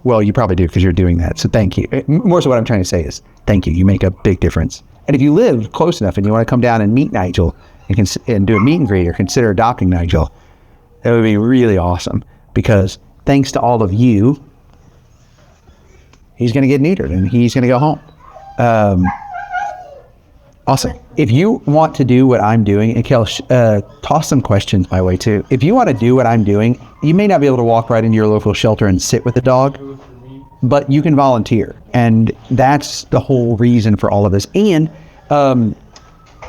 Well, you probably do because you're doing that. So thank you. More so what I'm trying to say is thank you. You make a big difference. And if you live close enough and you want to come down and meet Nigel, and do a meet and greet or consider adopting Nigel, that would be really awesome, because thanks to all of you, he's going to get neutered and he's going to go home. Awesome. If you want to do what I'm doing, and Kel, toss some questions my way too. If you want to do what I'm doing, you may not be able to walk right into your local shelter and sit with the dog, but you can volunteer. And that's the whole reason for all of this. And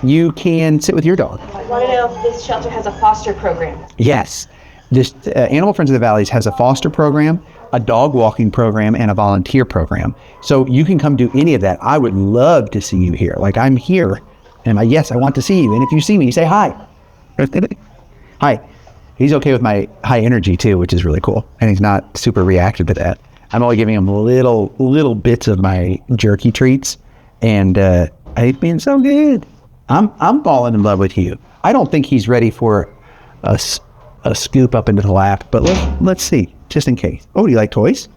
you can sit with your dog. I want to know if this shelter has a foster program. Yes. This Animal Friends of the Valleys has a foster program, a dog walking program, and a volunteer program. So you can come do any of that. I would love to see you here. Like, I'm here, and yes, I want to see you. And if you see me, say hi. Hi. He's okay with my high energy too, which is really cool. And he's not super reactive to that. I'm only giving him little bits of my jerky treats, and he's being so good. I'm falling in love with you. I don't think he's ready for a scoop up into the lap, but let's see, just in case. Oh, do you like toys?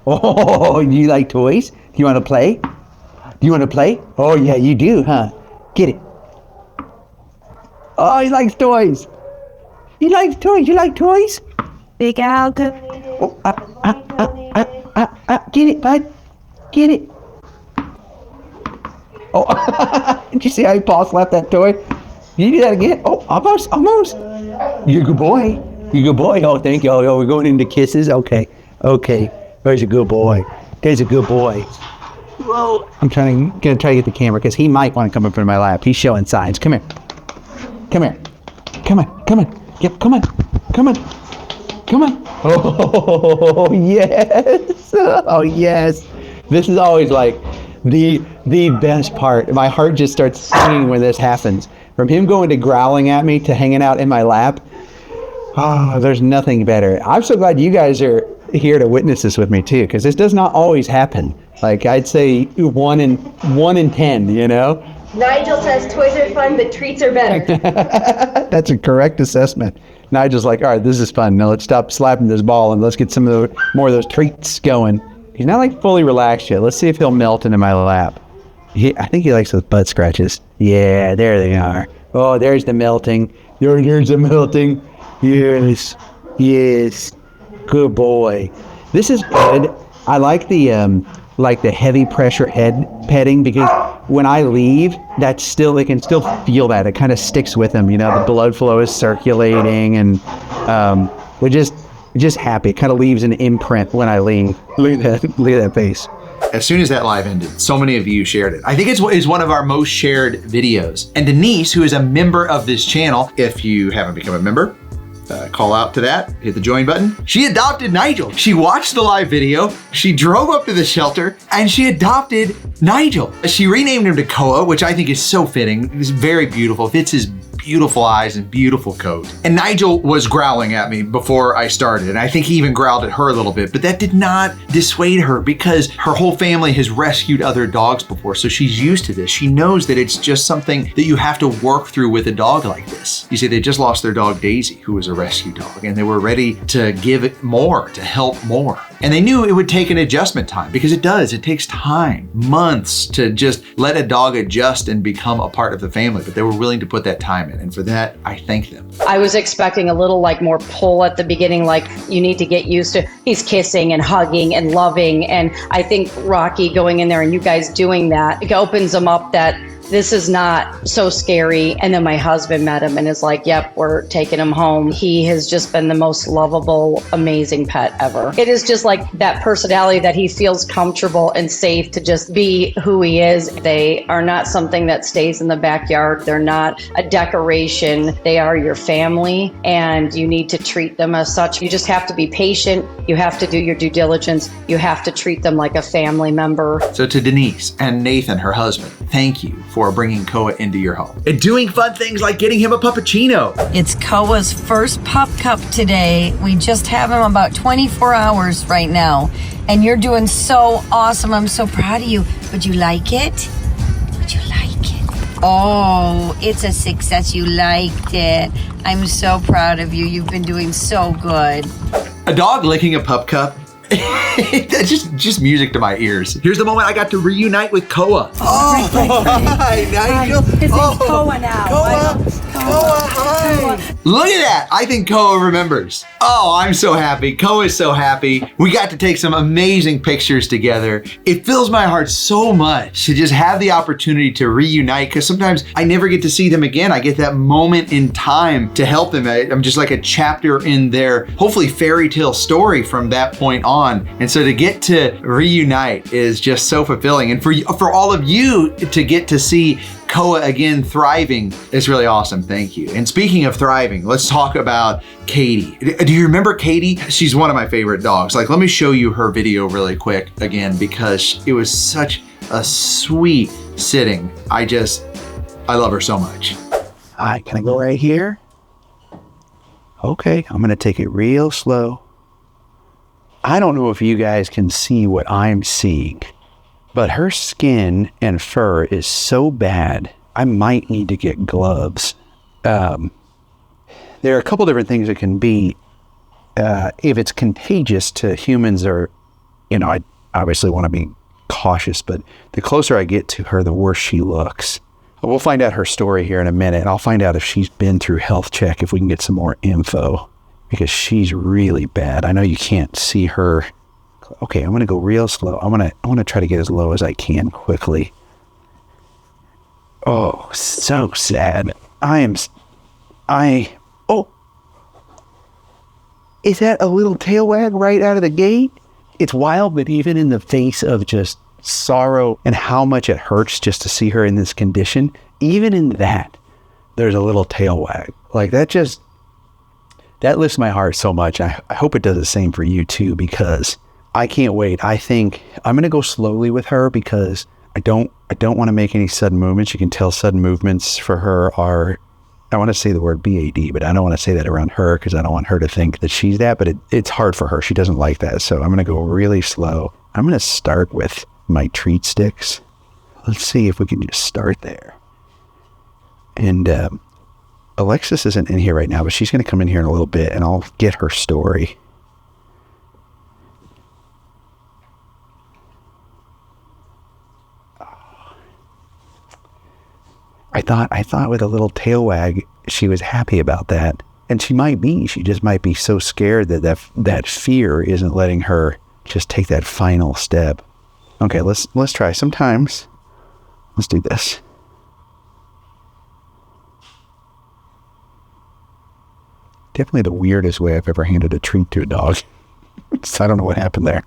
Oh, you like toys? Do you want to play? Do you want to play? Oh yeah, you do, huh? Get it. Oh, he likes toys. He likes toys. You like toys? Big Al. Oh, get it, bud. Get it. Oh, did you see how he paw slapped that toy? You do that again? Oh, almost. You're a good boy. You're a good boy. Oh, thank you. Oh, we're going into kisses. Okay. There's a good boy. There's a good boy. Whoa. I'm gonna try to get the camera because he might want to come up in my lap. He's showing signs. Come here. Come on. Yep, come on. Oh, yes. Oh, yes. This is always like the best part. My heart just starts singing when this happens. From him going to growling at me to hanging out in my lap. Oh, there's nothing better. I'm so glad you guys are here to witness this with me too, because this does not always happen. Like, I'd say 1 in 10, you know? Nigel says toys are fun, but treats are better. That's a correct assessment. Nigel's like, all right, this is fun. Now let's stop slapping this ball and let's get some of more of those treats going. He's not like fully relaxed yet. Let's see if he'll melt into my lap. I think he likes those butt scratches. Yeah, there they are. Oh, there's the melting. There's the melting. Yes. Good boy. This is good. I like the heavy pressure head petting, because when I leave, they can still feel that. It kind of sticks with them. You know, the blood flow is circulating, and we're just happy. It kind of leaves an imprint when I leave. Look at that face. As soon as that live ended, so many of you shared it. I think it's one of our most shared videos. And Denise, who is a member of this channel, if you haven't become a member, call out to that, hit the join button. She adopted Nigel. She watched the live video, she drove up to the shelter, and she adopted Nigel. She renamed him to Koa, which I think is so fitting. It's very beautiful, fits his beautiful eyes and beautiful coat. And Nigel was growling at me before I started, and I think he even growled at her a little bit, but that did not dissuade her, because her whole family has rescued other dogs before, so she's used to this. She knows that it's just something that you have to work through with a dog like this. You see, they just lost their dog Daisy, who was a rescue dog, and they were ready to give it more, to help more. And they knew it would take an adjustment time, because it does. It takes time, months, to just let a dog adjust and become a part of the family, but they were willing to put that time in. And for that, I thank them. I was expecting a little more pull at the beginning, like you need to get used to, he's kissing and hugging and loving. And I think Rocky going in there and you guys doing that, it opens them up that this is not so scary. And then my husband met him and is like, yep, we're taking him home. He has just been the most lovable, amazing pet ever. It is just like that personality that he feels comfortable and safe to just be who he is. They are not something that stays in the backyard. They're not a decoration. They are your family, and you need to treat them as such. You just have to be patient. You have to do your due diligence. You have to treat them like a family member. So to Denise and Nathan, her husband, thank you for bringing Koa into your home and doing fun things like getting him a puppuccino. It's Koa's first pup cup today. We just have him about 24 hours right now, and you're doing so awesome. I'm so proud of you. Would you like it? Would you like it? Oh, it's a success. You liked it. I'm so proud of you. You've been doing so good. A dog licking a pup cup, That's just music to my ears. Here's the moment I got to reunite with Koa. Oh, hi, Nigel. His name's Koa now. Koa, hi. Look at that. I think Koa remembers. Oh, I'm so happy. Koa is so happy. We got to take some amazing pictures together. It fills my heart so much to just have the opportunity to reunite, because sometimes I never get to see them again. I get that moment in time to help them. I'm just like a chapter in their, hopefully, fairy tale story from that point on. And so to get to reunite is just so fulfilling. And for all of you to get to see Koa again thriving is really awesome. Thank you. And speaking of thriving, let's talk about Katie. Do you remember Katie? She's one of my favorite dogs. Like, let me show you her video really quick again, because it was such a sweet sitting. I love her so much. All right, can I go right here? Okay, I'm gonna take it real slow. I don't know if you guys can see what I'm seeing, but her skin and fur is so bad, I might need to get gloves. There are a couple different things it can be. If it's contagious to humans, or, I obviously want to be cautious, but the closer I get to her, the worse she looks. We'll find out her story here in a minute. I'll find out if she's been through health check, if we can get some more info, because she's really bad. I know you can't see her. Okay, I'm gonna go real slow. I wanna try to get as low as I can quickly. Oh, so sad. Oh, is that a little tail wag right out of the gate? It's wild, but even in the face of just sorrow and how much it hurts just to see her in this condition, even in that, there's a little tail wag. Like, that lifts my heart so much. I hope it does the same for you too, because I can't wait. I think I'm going to go slowly with her, because I don't want to make any sudden movements. You can tell sudden movements for her are, I want to say the word BAD, but I don't want to say that around her, because I don't want her to think that she's that, but it's hard for her. She doesn't like that. So I'm going to go really slow. I'm going to start with my treat sticks. Let's see if we can just start there. And Alexis isn't in here right now, but she's going to come in here in a little bit, and I'll get her story. I thought with a little tail wag, she was happy about that. And she might be. She just might be so scared that fear isn't letting her just take that final step. Okay, let's try. Sometimes, let's do this. Definitely the weirdest way I've ever handed a treat to a dog. I don't know what happened there.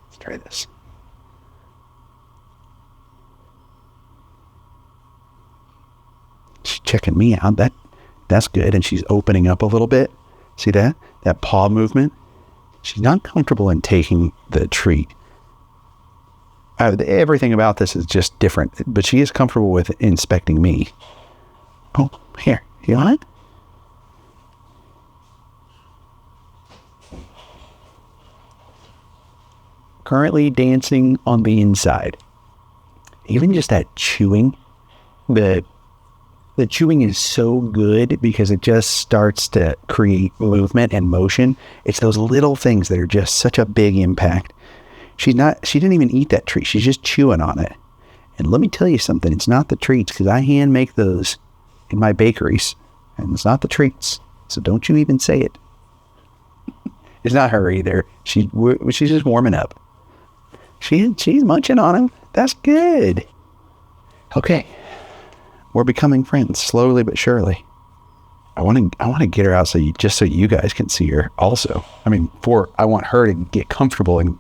Let's try this. She's checking me out. That's good. And she's opening up a little bit. See that? That paw movement? She's not comfortable in taking the treat. Everything about this is just different, but she is comfortable with inspecting me. Oh, here. You want it? Currently dancing on the inside. Even just that chewing, the chewing is so good because it just starts to create movement and motion. It's those little things that are just such a big impact. She didn't even eat that treat. She's just chewing on it. And let me tell you something. It's not the treats, because I hand make those in my bakeries, and it's not the treats. So don't you even say it. It's not her either. She's just warming up. She's munching on him. That's good. Okay. We're becoming friends, slowly but surely. I want to get her out so you guys can see her also. I mean, I want her to get comfortable and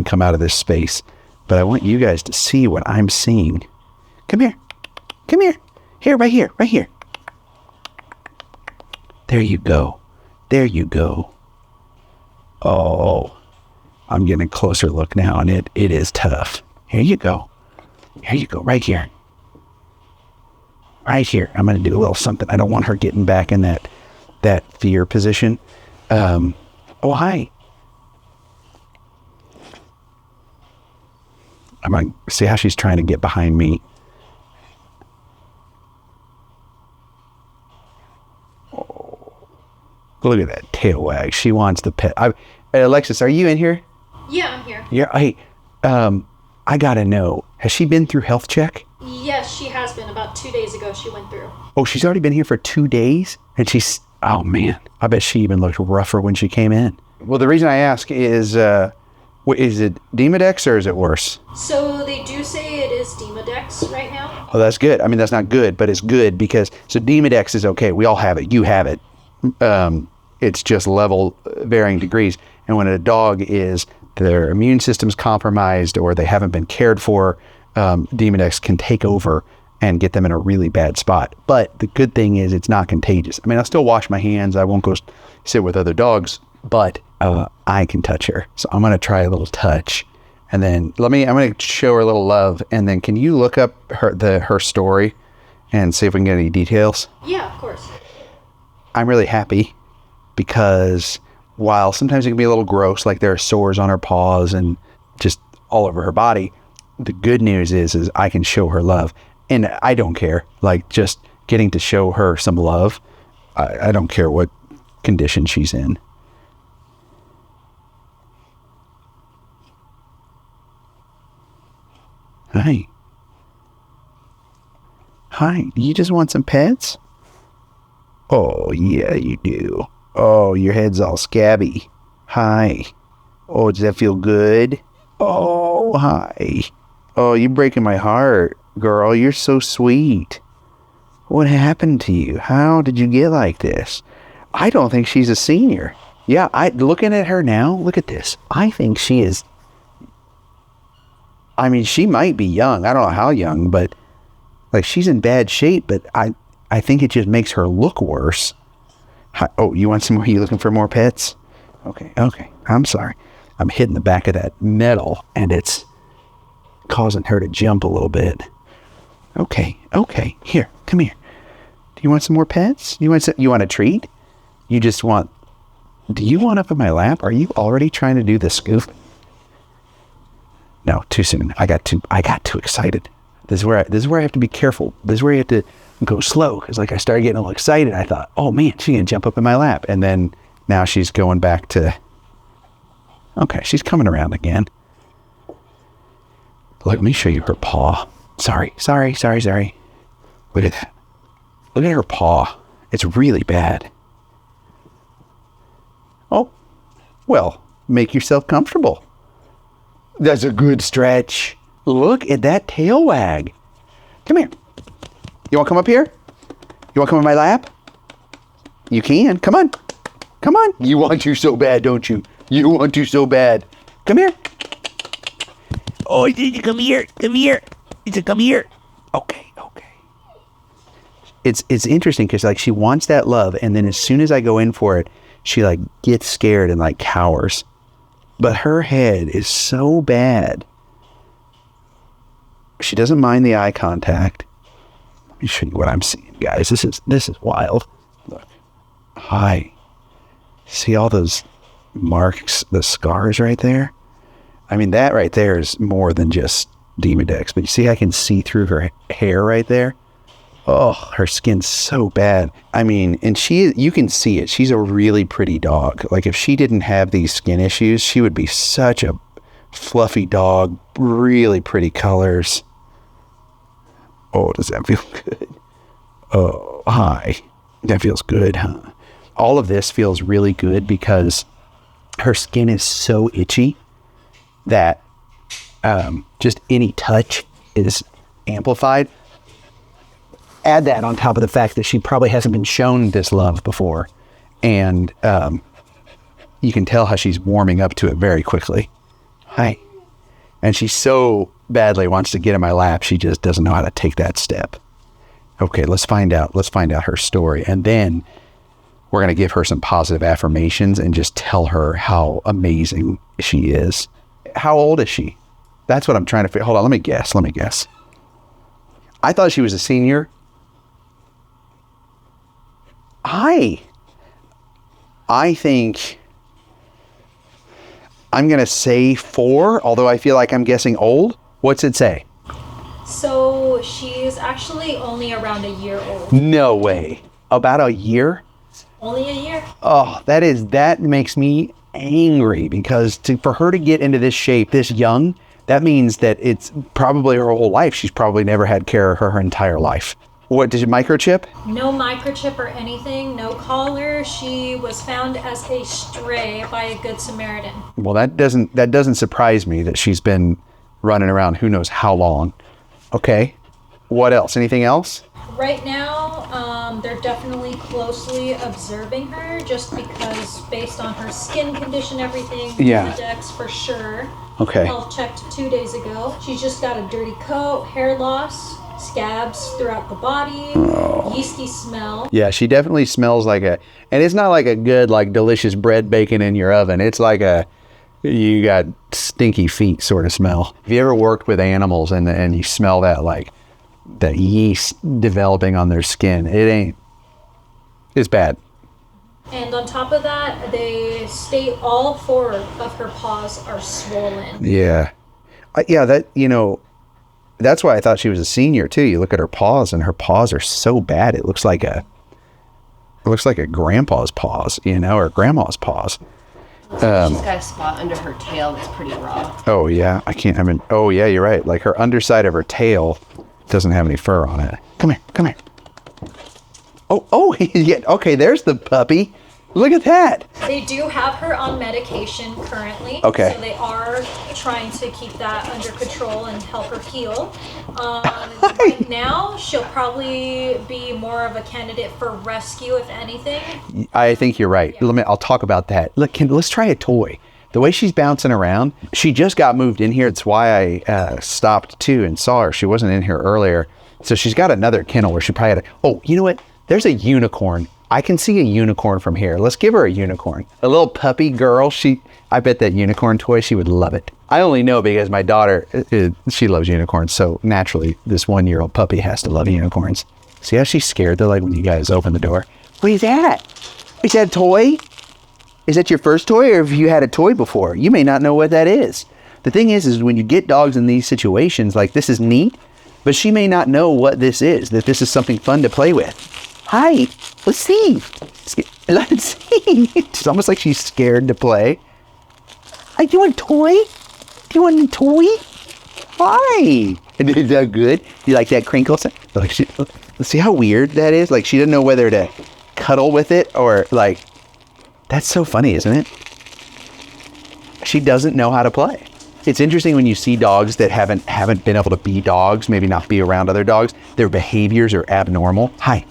come out of this space, but I want you guys to see what I'm seeing. Come here. Come here. Here, right here, right here. There you go. There you go. Oh, I'm getting a closer look now, and it is tough. Here you go. Here you go, right here. Right here. I'm going to do a little something. I don't want her getting back in that fear position. Oh, hi. I'm going to see how she's trying to get behind me. Oh, look at that tail wag. She wants the pet. Hey, Alexis, are you in here? Yeah, I'm here. Yeah, hey, I gotta know, has she been through health check? Yes, she has been. About 2 days ago, she went through. Oh, she's already been here for 2 days? And she's, oh man, I bet she even looked rougher when she came in. Well, the reason I ask is it Demodex or is it worse? So they do say it is Demodex right now. Oh, that's good. I mean, that's not good, but it's good because, so Demodex is okay. We all have it. You have it. It's just level varying degrees. And when a dog is, their immune system's compromised or they haven't been cared for, Demodex can take over and get them in a really bad spot. But the good thing is it's not contagious. I mean, I'll still wash my hands. I won't go sit with other dogs, but I can touch her. So I'm going to try a little touch. And then I'm going to show her a little love. And then can you look up her story and see if we can get any details? Yeah, of course. I'm really happy because while sometimes it can be a little gross, like there are sores on her paws and just all over her body, the good news is I can show her love. And I don't care, like just getting to show her some love. I don't care what condition she's in. Hi. Hi, do you just want some pets? Oh, yeah, you do. Oh, your head's all scabby. Hi. Oh, does that feel good? Oh, hi. Oh, you're breaking my heart, girl. You're so sweet. What happened to you? How did you get like this? I don't think she's a senior. Yeah, looking at her now, look at this. I think she is. I mean, she might be young. I don't know how young, but like she's in bad shape, but I think it just makes her look worse. Oh, you want some more? You looking for more pets? Okay. I'm sorry. I'm hitting the back of that metal and it's causing her to jump a little bit. Okay. Here, come here. Do you want some more pets? You want a treat? Do you want up in my lap? Are you already trying to do the scoop? No, too soon. I got too excited. This is where I have to be careful. This is where you have to go slow. Because like I started getting a little excited. I thought, oh man, she's going to jump up in my lap. And then now she's going back to, okay, she's coming around again. Let me show you her paw. Sorry. Look at that. Look at her paw. It's really bad. Oh, well, make yourself comfortable. That's a good stretch. Look at that tail wag. Come here. You want to come up here? You want to come in my lap? You can. Come on. You want to so bad, don't you? You want to so bad. Come here. Oh, come here. Come here. Okay. It's interesting because like she wants that love, and then as soon as I go in for it, she like gets scared and like cowers. But her head is so bad. She doesn't mind the eye contact. Let me show you what I'm seeing, guys. This is wild. Look. Hi. See all those marks, the scars right there? I mean, that right there is more than just Demodex. But you see, I can see through her hair right there. Oh, her skin's so bad. I mean, and you can see it. She's a really pretty dog. Like if she didn't have these skin issues, she would be such a fluffy dog, really pretty colors. Oh, does that feel good? Oh, hi. That feels good, huh? All of this feels really good because her skin is so itchy that just any touch is amplified. Add that on top of the fact that she probably hasn't been shown this love before. And you can tell how she's warming up to it very quickly. Hi. And she so badly wants to get in my lap, she just doesn't know how to take that step. Okay, let's find out her story. And then we're going to give her some positive affirmations and just tell her how amazing she is. How old is she? That's what I'm trying to figure. Hold on, let me guess. I thought she was a senior. I think I'm going to say 4, although I feel like I'm guessing old. What's it say? So she's actually only around a year old. No way. About a year? Only a year. Oh, that makes me angry because for her to get into this shape this young, that means that it's probably her whole life. She's probably never had care of her entire life. What, did you microchip? No microchip or anything, no collar. She was found as a stray by a Good Samaritan. Well, that doesn't surprise me that she's been running around who knows how long. Okay. What else? Anything else? Right now, they're definitely closely observing her just because based on her skin condition, everything, Yeah. the decks for sure. Okay. Health checked 2 days ago. She's just got a dirty coat, hair loss, scabs throughout the body, yeasty smell. Yeah, she definitely smells like and it's not like a good, like delicious bread baking in your oven. It's like you got stinky feet sort of smell. Have you ever worked with animals and you smell that, like the yeast developing on their skin? It's bad. And on top of that, they state all 4 of her paws are swollen. Yeah. That's why I thought she was a senior too. You look at her paws and her paws are so bad. It looks like a grandpa's paws, or grandma's paws. She's got a spot under her tail that's pretty raw. Oh yeah. Oh yeah, you're right. Like her underside of her tail doesn't have any fur on it. Come here. Oh, yeah. Okay, there's the puppy. Look at that. They do have her on medication currently. Okay. So they are trying to keep that under control and help her heal. Right now, she'll probably be more of a candidate for rescue, if anything. I think you're right. Yeah. I'll talk about that. Look, let's try a toy. The way she's bouncing around, she just got moved in here. That's why I stopped too and saw her. She wasn't in here earlier. So she's got another kennel where she probably had oh, you know what? There's a unicorn. I can see a unicorn from here. Let's give her a unicorn. A little puppy girl. I bet that unicorn toy, she would love it. I only know because my daughter, she loves unicorns. So naturally, this 1-year-old puppy has to love unicorns. See how she's scared though, like when you guys open the door? What is that? Is that a toy? Is that your first toy, or have you had a toy before? You may not know what that is. The thing is when you get dogs in these situations, like this is neat, but she may not know what this is, that this is something fun to play with. Hi, let's see. Let's see. It's almost like she's scared to play. Hi, do you want a toy? Do you want a toy? Hi. Is that good? Do you like that crinkle? Like, let's see how weird that is. Like she doesn't know whether to cuddle with it or like, that's so funny, isn't it? She doesn't know how to play. It's interesting when you see dogs that haven't been able to be dogs, maybe not be around other dogs. Their behaviors are abnormal. Hi.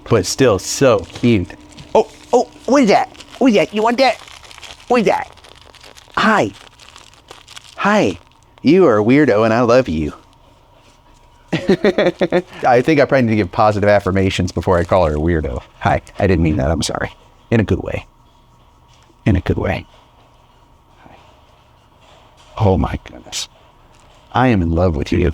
But still so cute. Oh, what is that? What is that? You want that? What is that? Hi. You are a weirdo and I love you. I think I probably need to give positive affirmations before I call her a weirdo. Hi. I didn't mean that. I'm sorry. In a good way. Oh my goodness. I am in love with you.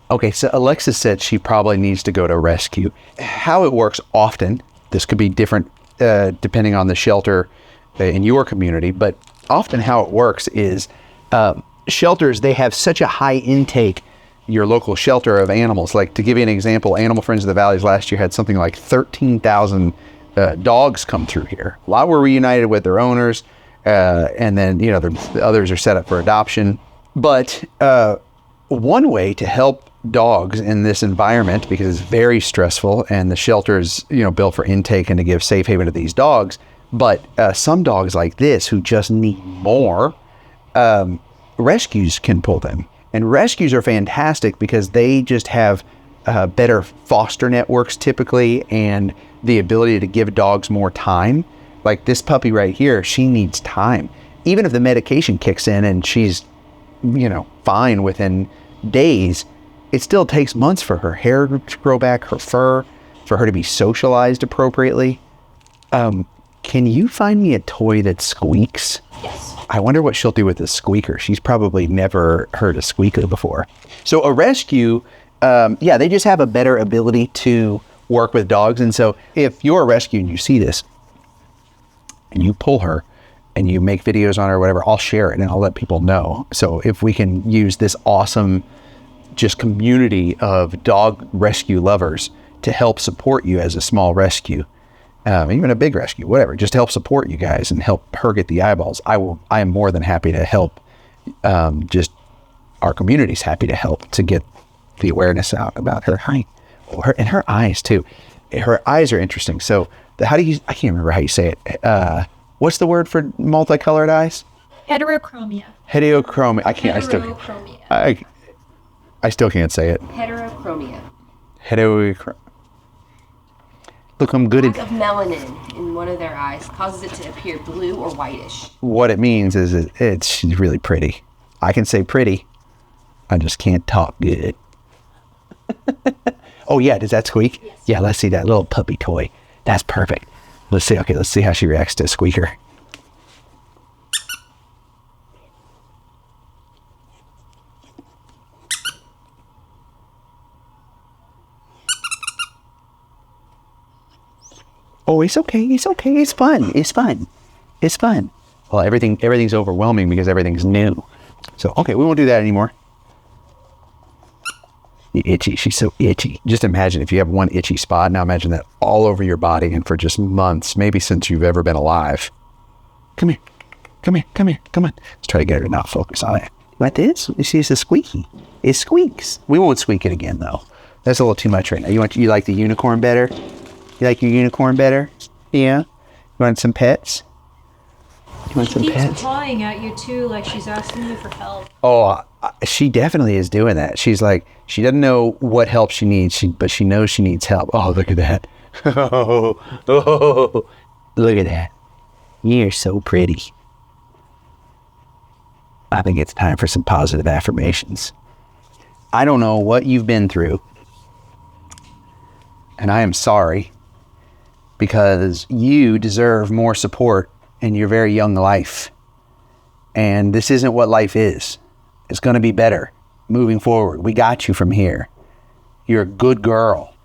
Okay, so Alexis said she probably needs to go to rescue. How it works often, this could be different depending on the shelter in your community, but often how it works is shelters, they have such a high intake, your local shelter of animals. Like to give you an example, Animal Friends of the Valleys last year had something like 13,000 dogs come through here. A lot were reunited with their owners, and then, the others are set up for adoption. But one way to help dogs in this environment, because it's very stressful and the shelter is, built for intake and to give safe haven to these dogs. But some dogs like this who just need more, rescues can pull them. And rescues are fantastic because they just have better foster networks typically and the ability to give dogs more time. Like this puppy right here, she needs time. Even if the medication kicks in and she's, fine within days, it still takes months for her hair to grow back, her fur, for her to be socialized appropriately. Can you find me a toy that squeaks? Yes. I wonder what she'll do with a squeaker. She's probably never heard a squeaker before. So a rescue, they just have a better ability to work with dogs. And so if you're a rescue and you see this and you pull her and you make videos on her or whatever, I'll share it and I'll let people know. So if we can use this awesome just community of dog rescue lovers to help support you as a small rescue, even a big rescue, whatever, just to help support you guys and help her get the eyeballs, I am more than happy to help. Just our community's happy to help to get the awareness out about her height, and her eyes too. Her eyes are interesting. So I can't remember how you say it. What's the word for multicolored eyes? Heterochromia. Heterochromia. I still can't say it. Heterochromia. Look, I'm good Lack at of melanin in one of their eyes causes it to appear blue or whitish. what it means. Is she's really pretty. I can say pretty. I just can't talk good. Oh yeah, does that squeak? Yes. Yeah, let's see that little puppy toy. That's perfect. Let's see. Okay, let's see how she reacts to a squeaker. Oh, it's okay. It's okay. It's fun. It's fun. It's fun. Well, everything's overwhelming because everything's new. So, okay, we won't do that anymore. Itchy. She's so itchy. Just imagine if you have one itchy spot. Now imagine that all over your body and for just months, maybe since you've ever been alive. Come here. Come here. Come here. Come on. Let's try to get her to not focus on it. Like this? You see, it's a squeaky. It squeaks. We won't squeak it again, though. That's a little too much right now. You like the unicorn better? You like your unicorn better? Yeah? You want some pets? You want some pets? She keeps pawing at you too, like she's asking you for help. Oh, she definitely is doing that. She's like, she doesn't know what help she needs, but she knows she needs help. Oh, look at that. Oh, look at that. You're so pretty. I think it's time for some positive affirmations. I don't know what you've been through, and I am sorry, because you deserve more support in your very young life. And this isn't what life is. It's going to be better moving forward. We got you from here. You're a good girl.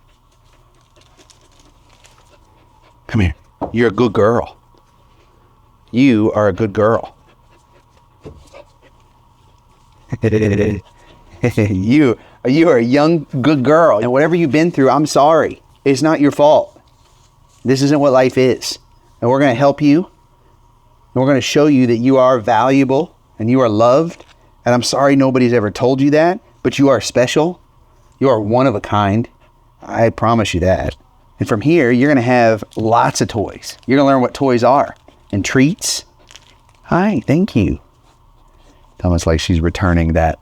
Come here. You're a good girl. You are a good girl. You are a young, good girl. And whatever you've been through, I'm sorry. It's not your fault. This isn't what life is. And we're going to help you. And we're going to show you that you are valuable and you are loved. And I'm sorry nobody's ever told you that, but you are special. You are one of a kind. I promise you that. And from here, you're going to have lots of toys. You're going to learn what toys are and treats. Hi, thank you. It's almost like she's returning that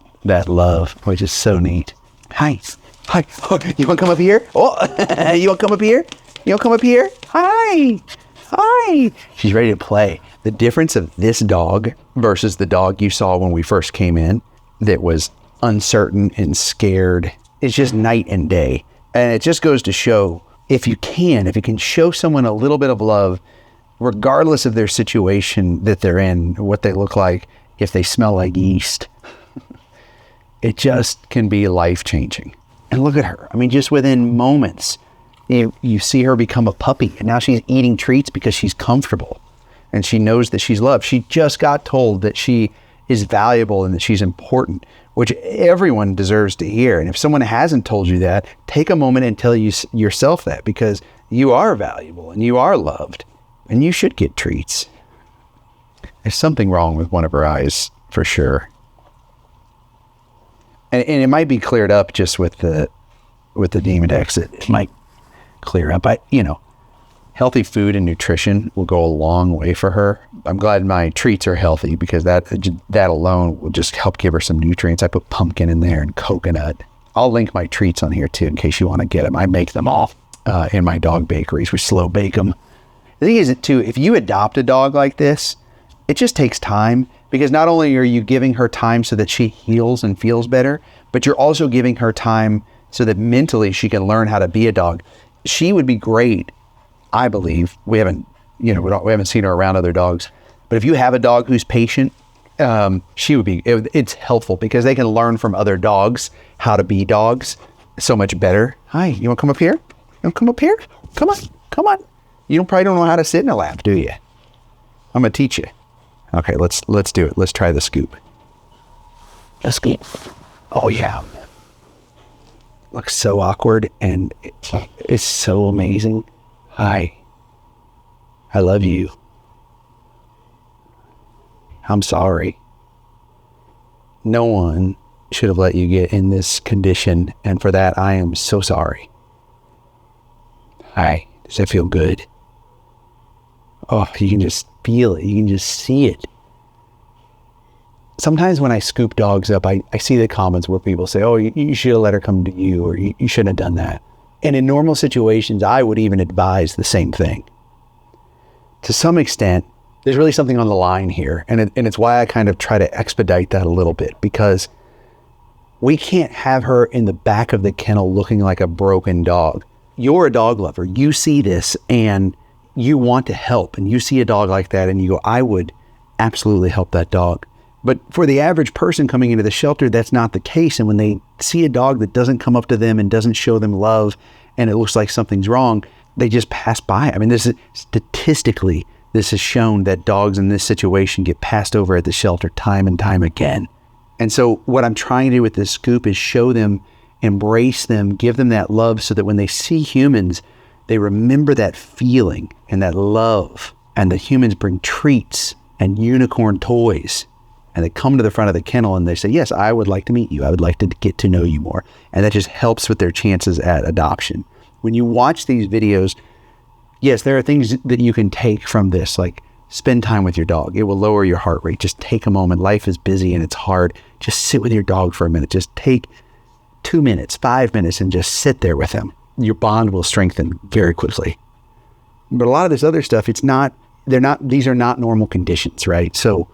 love, which is so neat. Hi. Hi. Oh, you want to come up here? Oh, you want to come up here? You want to come up here? Hi. Hi. She's ready to play. The difference of this dog versus the dog you saw when we first came in that was uncertain and scared is just night and day. And it just goes to show, if you can show someone a little bit of love, regardless of their situation that they're in, what they look like, if they smell like yeast, it just can be life-changing. And look at her. I mean, just within moments, you see her become a puppy, and now she's eating treats because she's comfortable and she knows that she's loved. She just got told that she is valuable and that she's important, which everyone deserves to hear. And if someone hasn't told you that, take a moment and tell yourself that, because you are valuable and you are loved and you should get treats. There's something wrong with one of her eyes for sure. And it might be cleared up just with the Demodex. It might clear up. Healthy food and nutrition will go a long way for her. I'm glad my treats are healthy, because that alone will just help give her some nutrients. I put pumpkin in there and coconut. I'll link my treats on here too, in case you want to get them. I make them all in my dog bakeries. We slow bake them. The thing is too, if you adopt a dog like this, it just takes time, because not only are you giving her time so that she heals and feels better, but you're also giving her time so that mentally she can learn how to be a dog. She would be great, I believe. We haven't seen her around other dogs, but if you have a dog who's patient, she would be. It's helpful because they can learn from other dogs how to be dogs so much better. Hi, you want to come up here? You want to come up here? Come on. You probably don't know how to sit in a lap, do you? I'm gonna teach you. Okay, let's do it. Let's try the scoop. A scoop. Oh yeah. Looks so awkward, and it's so amazing. Hi. I love you. I'm sorry. No one should have let you get in this condition, and for that, I am so sorry. Hi, does that feel good? Oh, you can just feel it. You can just see it. Sometimes when I scoop dogs up, I see the comments where people say, oh, you should have let her come to you, or you shouldn't have done that. And in normal situations, I would even advise the same thing. To some extent, there's really something on the line here. And it's why I kind of try to expedite that a little bit, because we can't have her in the back of the kennel looking like a broken dog. You're a dog lover. You see this and you want to help, and you see a dog like that and you go, I would absolutely help that dog. But for the average person coming into the shelter, that's not the case. And when they see a dog that doesn't come up to them and doesn't show them love, and it looks like something's wrong, they just pass by. I mean, this is statistically, this has shown that dogs in this situation get passed over at the shelter time and time again. And so what I'm trying to do with this scoop is show them, embrace them, give them that love, so that when they see humans, they remember that feeling and that love, and the humans bring treats and unicorn toys. And they come to the front of the kennel and they say, yes, I would like to meet you. I would like to get to know you more. And that just helps with their chances at adoption. When you watch these videos, yes, there are things that you can take from this, like spend time with your dog. It will lower your heart rate. Just take a moment. Life is busy and it's hard. Just sit with your dog for a minute. Just take 2 minutes, 5 minutes, and just sit there with him. Your bond will strengthen very quickly. But a lot of this other stuff, these are not normal conditions, right? So,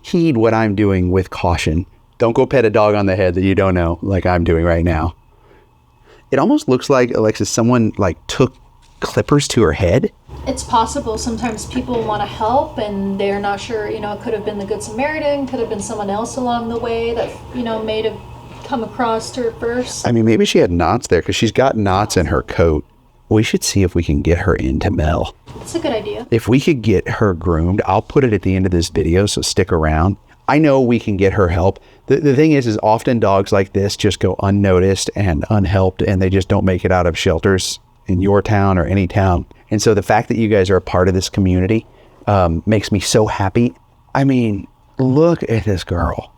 heed what I'm doing with caution. Don't go pet a dog on the head that you don't know, like I'm doing right now. It almost looks like, Alexis, someone like took clippers to her head. It's possible. Sometimes people want to help and they're not sure, it could have been the Good Samaritan, could have been someone else along the way that, may have come across her first. I mean, maybe she had knots there because she's got knots in her coat. We should see if we can get her into Mel. That's a good idea. If we could get her groomed, I'll put it at the end of this video, so stick around. I know we can get her help. The thing is often dogs like this just go unnoticed and unhelped, and they just don't make it out of shelters in your town or any town. And so the fact that you guys are a part of this community makes me so happy. I mean, look at this girl.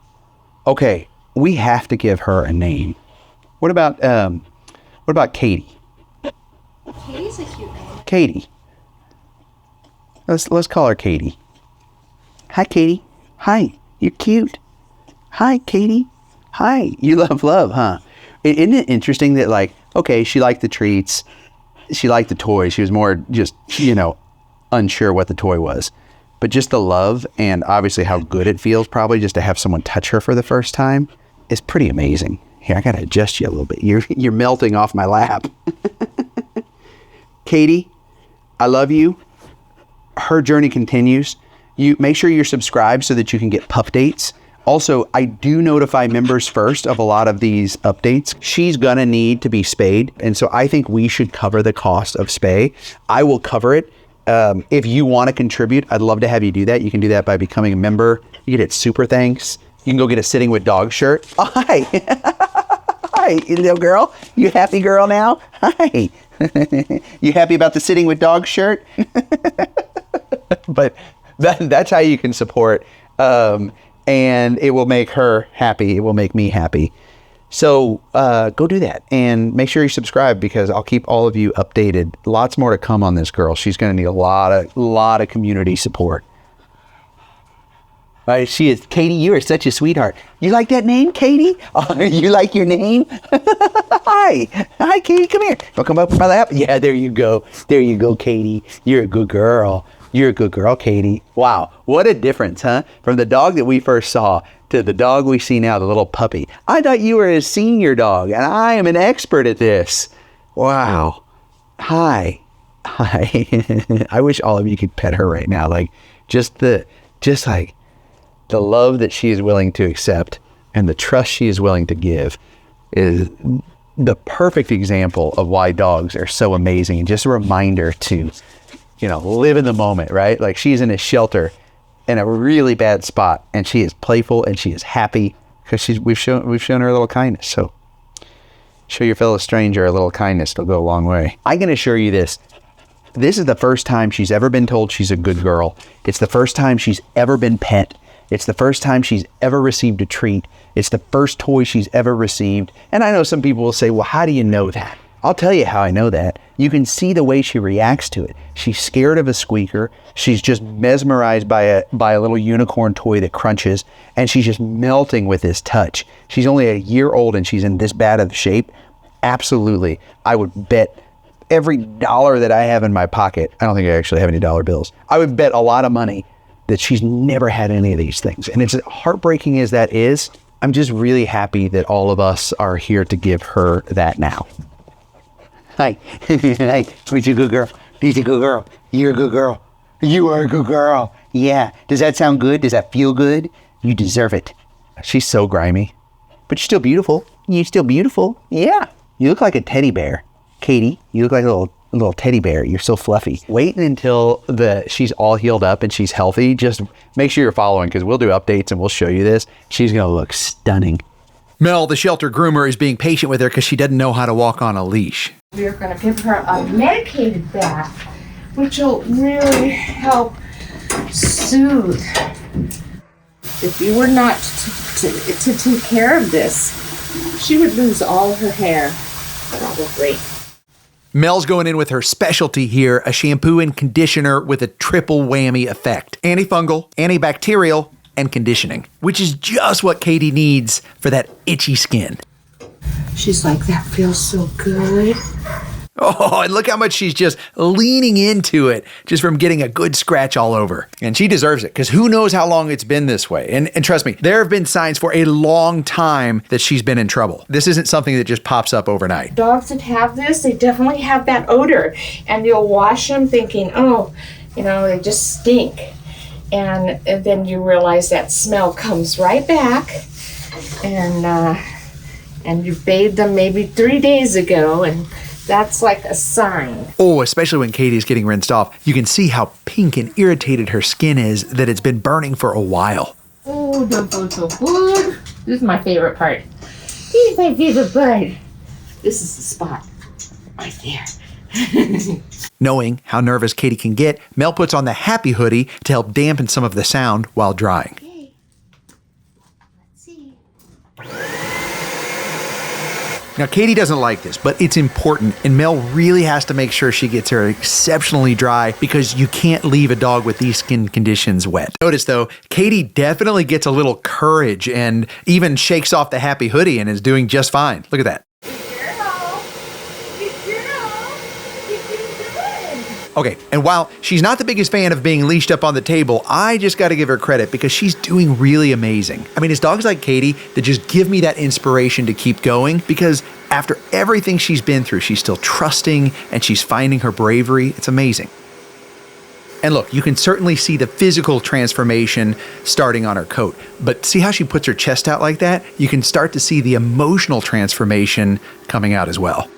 Okay, we have to give her a name. What about Katie? Katie's a cute name. Katie. Let's call her Katie. Hi, Katie. Hi, you're cute. Hi, Katie. Hi, you love, huh? Isn't it interesting that, like, okay, she liked the treats, she liked the toys, she was more just, unsure what the toy was. But just the love, and obviously how good it feels probably just to have someone touch her for the first time, is pretty amazing. Here, I gotta adjust you a little bit. You're melting off my lap. Katie, I love you. Her journey continues. You make sure you're subscribed so that you can get Pupdates. Also, I do notify members first of a lot of these updates. She's gonna need to be spayed, and so I think we should cover the cost of spay. I will cover it. If you want to contribute, I'd love to have you do that. You can do that by becoming a member. You get super thanks. You can go get a Sitting with Dog shirt. Oh, hi. Hi, little girl. You happy girl now? Hi. You happy about the Sitting with Dog shirt? But that's how you can support. And it will make her happy. It will make me happy. So go do that and make sure you subscribe, because I'll keep all of you updated. Lots more to come on this girl. She's going to need a lot of community support. She is. Katie, you are such a sweetheart. You like that name, Katie? Oh, you like your name? Hi, Katie, come here. Want to come up with my lap? Yeah, there you go. There you go, Katie. You're a good girl. You're a good girl, Katie. Wow, what a difference, huh? From the dog that we first saw to the dog we see now, the little puppy. I thought you were a senior dog, and I am an expert at this. Wow. Hi. I wish all of you could pet her right now. Like, just like the love that she is willing to accept and the trust she is willing to give is the perfect example of why dogs are so amazing. And just a reminder to, live in the moment, right? Like, she's in a shelter in a really bad spot, and she is playful and she is happy because we've shown her a little kindness. So show your fellow stranger a little kindness. It'll go a long way. I can assure you this. This is the first time she's ever been told she's a good girl. It's the first time she's ever been pet. It's the first time she's ever received a treat. It's the first toy she's ever received. And I know some people will say, well, how do you know that? I'll tell you how I know that. You can see the way she reacts to it. She's scared of a squeaker. She's just mesmerized by a little unicorn toy that crunches, and she's just melting with his touch. She's only a year old and she's in this bad of shape. Absolutely. I would bet every dollar that I have in my pocket, I don't think I actually have any dollar bills, I would bet a lot of money that she's never had any of these things. And it's heartbreaking as that is, I'm just really happy that all of us are here to give her that now. Hi. Hey, she's a good girl. She's a good girl. You're a good girl. You are a good girl. Yeah. Does that sound good? Does that feel good? You deserve it. She's so grimy. But you're still beautiful. You're still beautiful. Yeah. You look like a teddy bear. Katie, you look like a little teddy bear. You're so fluffy. Wait until she's all healed up and she's healthy. Just make sure you're following, because we'll do updates and we'll show you this. She's going to look stunning. Mel, the shelter groomer, is being patient with her because she doesn't know how to walk on a leash. We're going to give her a medicated bath, which will really help soothe. If you were not to take care of this, she would lose all her hair, probably. Mel's going in with her specialty here, a shampoo and conditioner with a triple whammy effect. Antifungal, antibacterial, and conditioning, which is just what Katie needs for that itchy skin. She's like, that feels so good. Oh, and look how much she's just leaning into it just from getting a good scratch all over. And she deserves it, because who knows how long it's been this way. And trust me, there have been signs for a long time that she's been in trouble. This isn't something that just pops up overnight. Dogs that have this, they definitely have that odor. And you'll wash them thinking, oh, they just stink. And then you realize that smell comes right back, and you bathed them maybe 3 days ago, and that's like a sign. Oh, especially when Katie's getting rinsed off. You can see how pink and irritated her skin is, that it's been burning for a while. Oh, don't go so good. This is my favorite part. This is my favorite part. This is the spot right there. Knowing how nervous Katie can get, Mel puts on the happy hoodie to help dampen some of the sound while drying. Okay. Let's see. Now, Katie doesn't like this, but it's important, and Mel really has to make sure she gets her exceptionally dry, because you can't leave a dog with these skin conditions wet. Notice though, Katie definitely gets a little courage and even shakes off the happy hoodie and is doing just fine. Look at that. Okay, and while she's not the biggest fan of being leashed up on the table, I just got to give her credit, because she's doing really amazing. I mean, it's dogs like Katie that just give me that inspiration to keep going, because after everything she's been through, she's still trusting and she's finding her bravery. It's amazing. And look, you can certainly see the physical transformation starting on her coat, but see how she puts her chest out like that? You can start to see the emotional transformation coming out as well.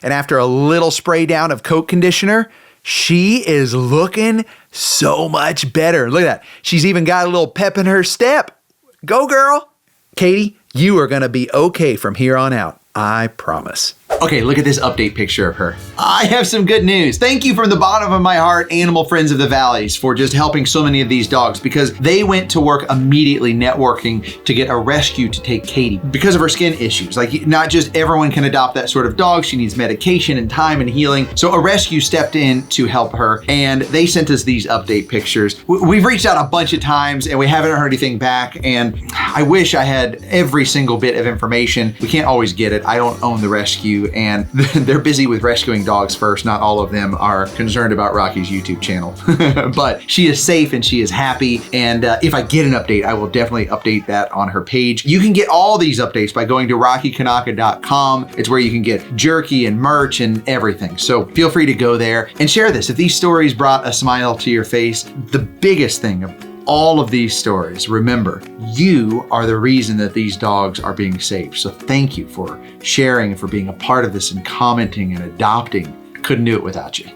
And after a little spray down of coat conditioner, she is looking so much better. Look at that. She's even got a little pep in her step. Go, girl. Katie, you are going to be okay from here on out. I promise. Okay, look at this update picture of her. I have some good news. Thank you from the bottom of my heart, Animal Friends of the Valleys, for just helping so many of these dogs, because they went to work immediately networking to get a rescue to take Katie because of her skin issues. Like, not just everyone can adopt that sort of dog. She needs medication and time and healing. So a rescue stepped in to help her, and they sent us these update pictures. We've reached out a bunch of times and we haven't heard anything back, and I wish I had every single bit of information. We can't always get it. I don't own the rescue, and they're busy with rescuing dogs first. Not all of them are concerned about Rocky's YouTube channel. But she is safe and she is happy, and if I get an update, I will definitely update that on her page. You can get all these updates by going to rockykanaka.com. It's where you can get jerky and merch and everything. So feel free to go there and share this. If these stories brought a smile to your face, the biggest thing of all of these stories, remember, you are the reason that these dogs are being safe. So thank you for sharing and for being a part of this and commenting and adopting. Couldn't do it without you.